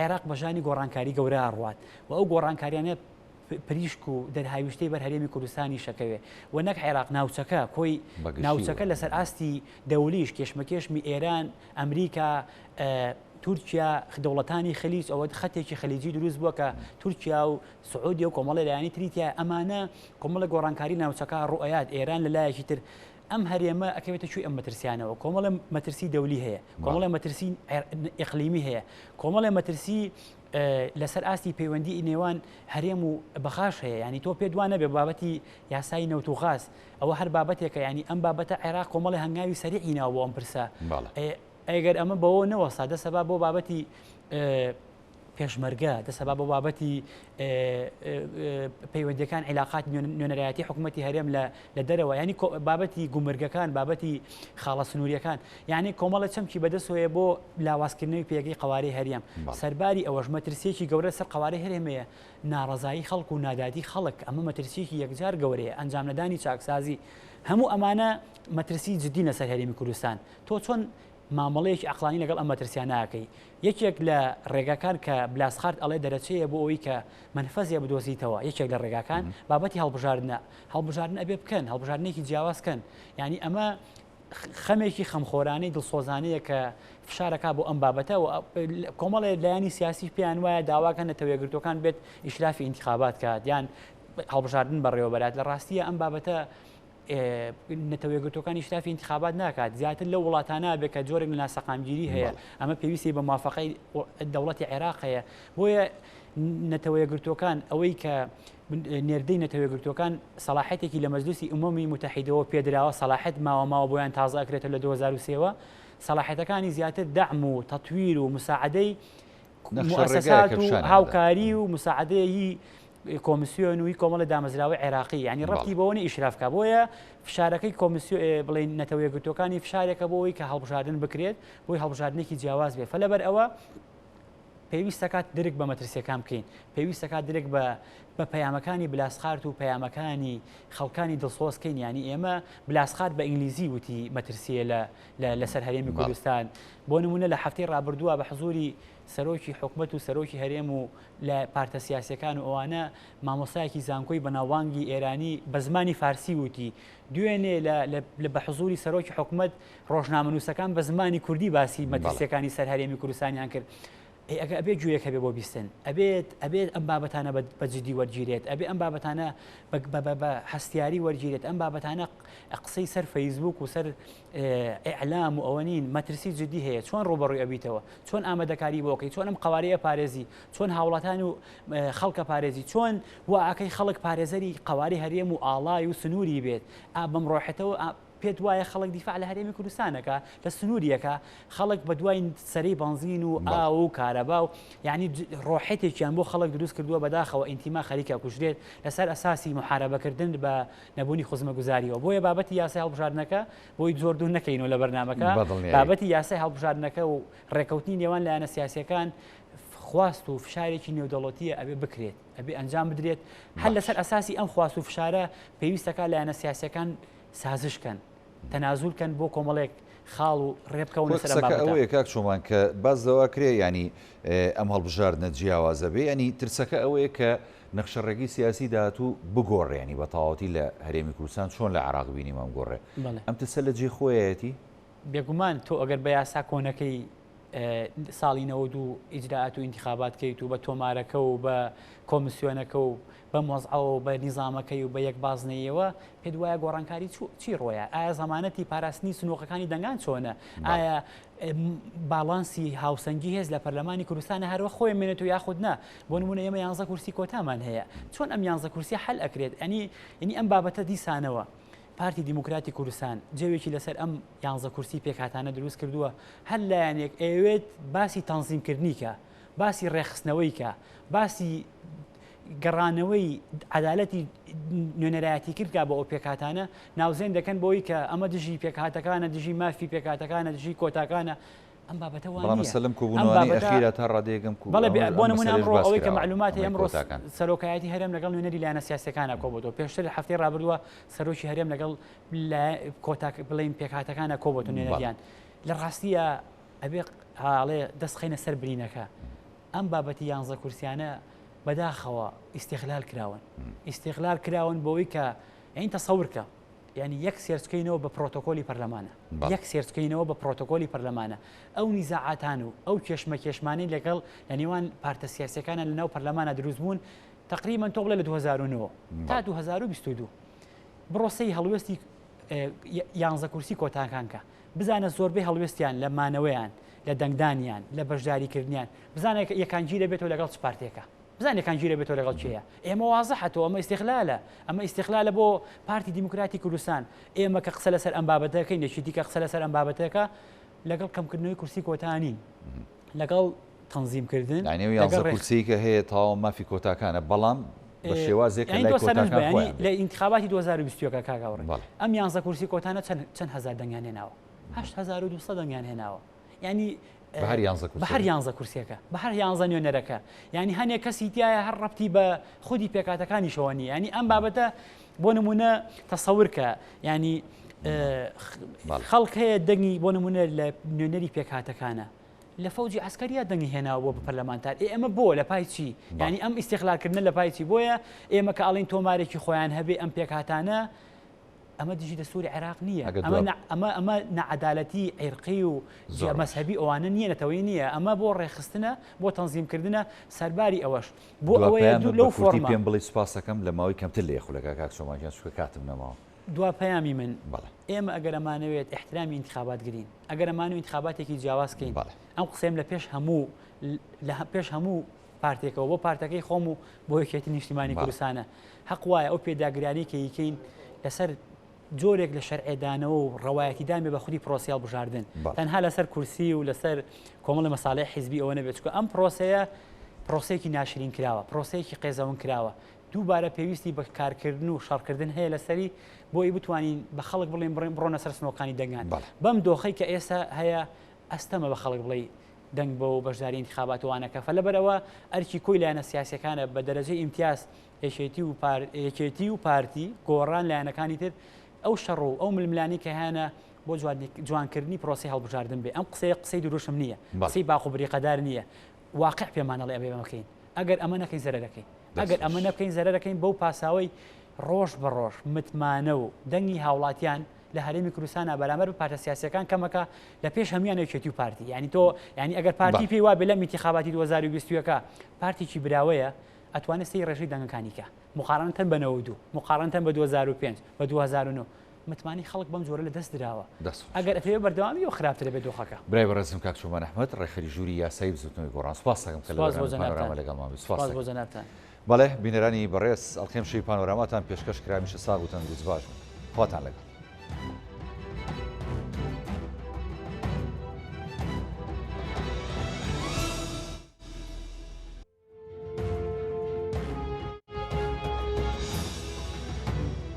عێراق بەژانی گۆڕانکاری گەورە ڕوات و ئەو گۆڕانکاریانە پریشک و دەرهاویشتەی بەر هەرێمی کوردستانی شەکەوێ و نەک عێراق ناوچەکە کۆی ناوچەکە لەسەر ئاستی دەولیش کێشمەکێشمی ئێران ئەمریکا تورکیا دەوڵەتانی خەلیج ئەوە خەتێکی خەلیجی دروست بووە کە تورکیا و سعودی و کۆمەڵی لایەنی تریتیا ئەمانە کۆمەڵە گۆڕانکاری ناوچەکە ڕوئەیات ئێران لە لایەکی تر ئەم هەرێمە ئەکەوێتە چوی ئەم مەترسیانەوە کۆمەڵە مەترسی دەولی هەیە کۆمەڵە مەترسی ئیقلیمی هەیە کۆمەڵە مەترسی لەسەر ئاستی پەیوەندی نێوان هەرێم و بەخاش هەیە ینی تۆ پێ دوانە بێ بابەتی یاسای نەوت و غاز ئەوە هەر بابەتێکە ینی ئەم بابەتە عێراق کۆمەڵی هەنگاوی سەریعی ناوە بۆ ئەم پرسە ئەگەر ئەمە بەوە نەوەسا دەسەبا بۆ بابەتی پێشمەرگە دەسەبا بۆ بابەتی پەیوەندیەکان عیلاقات نوێنەرایەتی حکوومەتی هەرێم لە دەرەوە ینی بابەتی گومرگەکان بابەتی خاڵە سنووریەکان یعنی کۆمەڵە چەمکی بەدەستەوەیە بۆ لاوازکردنەوەی پێگەی قوارەی هەرێم سەرباری ئەوەش مەترسیەکی گەورە سەر قوارەی هەرێمەیە ناڕەزایی خەڵک و نادادی خەڵک ئەمە مەترسیەکی یەکجار گەورەیە ئەنجام نەدانی چاکسازی هەموو ئەمانە مەترسی جددی لەسەر هەرێمی کوردستان تۆ چۆن مامەڵەیەکی عقلانی لەگەڵ ئەم مەترسیان ناکەی یەکێک لە ڕێگاکان کە بلاسخارد ئەڵێ دەرەچەیە بۆ ئەوەی کە منفەزیە بدۆزیتەوە یەکێک لە ڕێگاکان بابەتی هەڵبژاردن ئەبێ بکەن هەڵبژاردنێکی جیاوازکەن ینی ئەمە خەمێکی خەمخۆرانەی دڵسۆزانەیە کە فشارەکە بۆ ئەم بابەتە و کۆمەڵێ لایانی سیاسی پێیان وایە داواکە نەتەوەیەگرتوەکان بێت ئیشرافی ئینتیخابات کات یان هەڵبژاردن بەڕێوەبەرات لە ڕاستیە ئەم بابەتە نەتەوەیەگرتوەکانی شتافی انتخابات ناکات زیاتر لە وڵاتانە بێت کە جۆرێک لە ناسەقامگیری هەیە ئەمە پێویستی بە موافقەی دەوڵەتی عێراق هەیە بۆیە نەتەوەیەگرتوەکان ئەوەی کە نێردەی نەتەوەیەگرتوەکان سەلاحەتێکی لە مەجلیسی ئومەمی متحیدەوە پێدراوە سەلاحەت ماوە بۆیان تازە ئەکرێتە لە 2023ەوە سەلاحەتەکانی زیاتر دەعم و تەطویر و مساعدەی مؤسسات و هاوکاری و مساعدەیی کۆمیسیۆن وی کۆمەڵە دامەزراوی عێراقی ینی ڕەتی بەوەنی ئیشرافکە بۆیە فشارەکەی بڵین نەتەوەیەگرتوەکانی فشارێکە بۆەوەی کە هەڵبژاردن بکرێت بۆی هەڵبژاردنێکی جیاواز بێ فلەبەر ئەوە پێویستەکات درک بە مەترسیەکان بکەین پێویستەکات درک بە پەیامەکانی بلاسخارد و پەیامەکانی خەڵکانی دڵسۆزکەین ینی ئێمە بلاسخارد بە ئینگلیزی وتی مەترسیە لەسەر هەرێمی کوردستان بۆ نمونە لە هەفتەی ڕابردووە بە حزوری سەرۆکی حکومەت و سەرۆکی هەرێم و لە پارتە سیاسیەکان و ئەوانە مامۆسایەکی زانکۆی بەناوبانگی ئێرانی بە زمانی فارسی وتی دوێنێ لە بە حزوری سەرۆکی حکومەت ڕۆژنامەنووسەکان بە زمانی کوردی باسی مەترسیەکانی سەر هەرێمی کوردستانیان کرد ئەگە ئەبێت گوێیەکە بێ بۆ بیستن ئەبێت ئەم بابەتانە بەجددی وەرگیرێت ئەبێ ئەم بابەتانە بە هەستیاری وەرگیرێت ئەم بابەتانە قسەی سەر فەیسبوک و سەر ئیعلام و ئەوە نین مەترسی جددی هەیە چۆن ڕۆبەڕووی ئەبیتەوە چۆن ئامادەکاری بۆکەی چۆن ئەم قوارەیە پارێزی چۆن هاوڵاتان و خەڵکە پارێزی چۆن واکەی خەڵک پارێزەری قواری هەرێم و ئاڵای و سنووری بێت بەم ڕۆحێتەوە پێت وایە خەڵک دیفاع لە هەرێمی کوردستانەکە لە سنووریەکە خەڵک بە دوای سەری بنزین و ئاو و کارەبا و یعنی ڕۆحێتێکیان بۆ خەڵک دروست کردووە بەداخەوە ئینتیما خەریکە کوژرێت لەسەر ئەساسی محارەبەکردن بە نەبوونی خزمەتگوزاریەوە بۆیە بابەتی یاسای هەڵبژاردنەکە بۆی زۆردوو نەکەینەوە لە بەرنامەکە بابەتی یاسای هەڵبژاردنەکە و ڕێکەوتنی نێوان لایەنە سیاسیەکان خواست و فشارێکی نێودەوڵەتیە ئەبێ بکرێت ئەبێ ئەنجام بدرێت هەر لەسەر ئەساسی ئەم خواست و فشارە پێویستەکە لایەنە سیاسیەکان سازشکەن تەنازولکەن بۆ کۆمەڵێک خاڵ و ڕێبکەون لەسەر ئەوەیە کاک چۆمان کە بازەوە کرێ ینی ئەم هەڵبژاردنە جیاوازە بێ ینی ترسەکە ئەوەیە کە نەخشەڕێگی سیاسی داهاتوو بگۆڕێنی بە تەواوەتی لە هەرێمی کوردستان چۆن لە عێراق بینی مام گۆڕێ ئەم ترسە لە جێ خۆیەتی بێگومان تۆ ئەگەر بە یاسا کۆنەکەی ساڵی 92 ئیجراعات و انتخاباتکەیت و بە تۆمارەکە و بە کۆمسیۆنەکە و بە مۆزعەوە و بە نیزامەکەی و بە یەک بازنەیەوە پێت وایە گۆڕانکاری چی ڕۆیە ئایا زەمانەتی پاراستنی سنووقەکانی دەنگان چۆنە ئایا باڵانسی هاوسەنگی هێز لە پەرلەمانی کوردستانە هەروە خۆی مێنێت و یاخود نا بۆ نمونە ئێمە 11 کورسی کۆتامان هەیە چۆن ئەم 11 کورسی حل ئەکرێت ئەنی ئەم بابەتە دیسانەوە پارتی دیموکراتی کوردستان جێوێکی لەسەر ئەم 11 کورسی پێکهاتانە دروست کردووە هەر لایەنێک ئەوێت باسی تەنزیمکردنیکە باسی ڕێخستنەوەیکە باسی گەڕانەوەی عەدالەتی نوێنەرایەتی کردکە بە ئەو پێکهاتانە ناوزێن دەکەن بۆی کە ئەمە دژی پێکهاتەکانە دژی مافی پێکهاتەکانە دژی کۆتاکانە ئەم بابەتە وانە سەلم کۆبوونەوەی ئەخیرە تا ڕادەیەکەم بۆ نمونە ئەمڕۆ ئەوەی کە معلوماتی ئەمڕۆ سەرۆکایەتی هەرێم لەگەڵ نوێنەری لایەنە سیاسیەکانە کۆبووەوە پێشتر لە هەفتەی ڕابردووە سەرۆکی هەرێم لەگەڵ بڵین پێکهاتەکانە کۆبووەوە نوێنەریان لە ڕاستیە ئەبێ هاڵێ دەستخینە سەر برینەکە ئەم بابەتی 11 کورسیانە بەداخەوە ئیستیغلال کراون ئیستیغلال کراون بۆەوەی کە یعنی تەسەورکە یعنی یەک سێرچکەینەوە بە پرۆتۆکۆلی پەرلەمانە یەک سێرچکەینەوە بە پرۆتۆکۆلی پەرلەمانە ئەو نیزاعاتان و ئەو کێشمەکێشمانی لەگەڵ لە نێوان پارتە سیاسیەکانە لە ناو پەرلەمانە دروست بوون تقریبا تۆ بڵێ لە 2009 تا 2022 بڕۆسەی هەڵوێستی 11 کورسی کۆتاکانکە بزانە زۆربەی هەڵوێستیان لە مانەوەیان لە دەنگدانیان لە بەشداریکردنیان بزانە یەکانگیرە بێتەوە لەگەڵ چ پارتێکە بزانێ کانگیرە بێتەوە لەگەڵ چیە ئێمە وازەحەتەوە ئەمە ئیستیغلالە بۆ پارتی دیموکراتی کوردستان ئێمە کە قسە لەسەر ئەم بابەتەکەین یەکی دیکە قسە لەسەر ئەم بابەتەکە لەگەڵ کەمکردنەوەی کورسی کۆتانین لەگەڵ تەنزیمکردن کورسیکە هەیە تاوە مافی کۆتاکانە بەڵام بە شێوازێک لە ئینتخاباتی 2020 کاگاوڕێ ئەم 11 کورسی کۆتانە چەند هەزار دەنگیان هێناوە 8200 دەنگیان هێناوە یعنی بە هەر 11 کورسیەکە بە هەر 11 نوێنەرەکە ینی هەنێک کەسی تایە هەر ڕەبتی بە خودی پێکاتەکانیشەوە نیە ینی ئەم بابەتە بۆ نمونە تەسەورکە ینی خەڵک هەیە دەنگی بۆ نمونە لە نوێنەری پێکاتەکانە لە فەوجی عسکەریە دەنگی هێناوە بە پەرلەمانتار ئێمە بۆ لە پای چی ینی ئەم ئیستیغلالکردنە لە پای چی بۆیە ئێمە کە ئەڵین تۆمارێکی خۆیان هەبێ ئەم پێکاتانە ئەمە دژی دەستوری عێراق نییە ئەمە نەعەدالەتی عێرقی و مەسهەبی ئەوانە نییە نەتەوەی نییە ئەمە بۆ ڕێخستنە بۆ تەنزیمکردنە سەرباری ئەوەش بۆ ئەوەیە لەو فۆرما پێم بڵێ سوپاسەکەم لە ماوەی کەمتر لە یەخولەکە کاک شۆماکیان چکە کاتم نەماوە دوا پەیامی من ئێمە ئەگەر ئەمانەوێت احترامی انتخابات گرین ئەگەر ئەمانەوێت انتخاباتێکی جیاوازکەین ئەم قسەم لە پێش هەموو پارتێکەوە بۆ پارتەکەی خۆم و بۆ یەکێتی نیشتیمانی کوردستانە حەق وایە ئەو پێداگرانی کە یکەین لەسەر جۆرێک لە شەرعێدانەوە و ڕەوایەتیدامی بە خودی پرۆسیال بژاردن تەنها لەسەر کورسی و لەسەر کۆمەڵی مەساڵەی حیزبی ئەوە نەبێت چکە ئەم پرۆسەیە پرۆسەیەکی ناشرین کراوە پرۆسەیەکی قێزەون کراوە دووبارە پێویستی بە کارکردن و شەڕکردن هەیە لەسەری بۆی بتوانین بە خەڵک بڵێن بڕۆنە سەر سنۆکانی دەنگان بەم دۆخەی کە ئێستا هەیە ئەستەمە بە خەڵک بڵێ دەنگ بە و بەشداری انتخاباتوانەکە فلەبەرەوە ئەرکی کۆی لایەنە سیاسیەکانە بە دەرەجەی ئیمتیاز یەکێتی و پارتی گۆڕان لایەنەکانی تر ئەو شەڕ و ئەو ململانی کە هیانە بۆ جوانکردنی پرۆسی هەڵبژاردن بێ ئەم قسەی دروشم نییە قسەی باخوبریقەدار نییە واقع پێمانەڵێ ئەبێ بەمەکەین ئەگەر ئەمە نەکەین زەرەرەکەین ئەگەر ئەمە نەکەین زەرەرەکەین بەو پاساوی ڕۆژ بە ڕۆژ متمانە و دەنگی هاوڵاتیان لە هەرێمی کوردستانە بەرامبەر بە پارتە سیاسیەکان کەمەکە لە پێش هەمویان یەکێتی و پارتی ینی تۆ ینی ئەگەر پارتی پێی وا بێ لەم انتخاباتی 2020ەکە پارتیی براوەیە ئەتوانێت سەی ڕێژەی دەنگەکانیکە مقارنەتەن بە 92 مقارنەتەن بە 2005 بە 2009 متمانی خەڵک بەم جۆرە لە دەست درراوە ئەگەر ئەتەوێ بەردەوامی و خراپترە بێت دۆخەکە برای بەڕێزم کاک شۆمان ئەحمەد ڕێکخەری ژووری یاسایی بزوتنەوەی گۆڕان سوپاس دەکەم کە لەگەڵمان سوپاس بۆ جەنابتان بەڵێ بینەرانی بەڕێز ئەڵقێم شەی پانۆراماتان پێشکەش کرامیشە ساغ و تەندروست باش خواتان لەگەڵ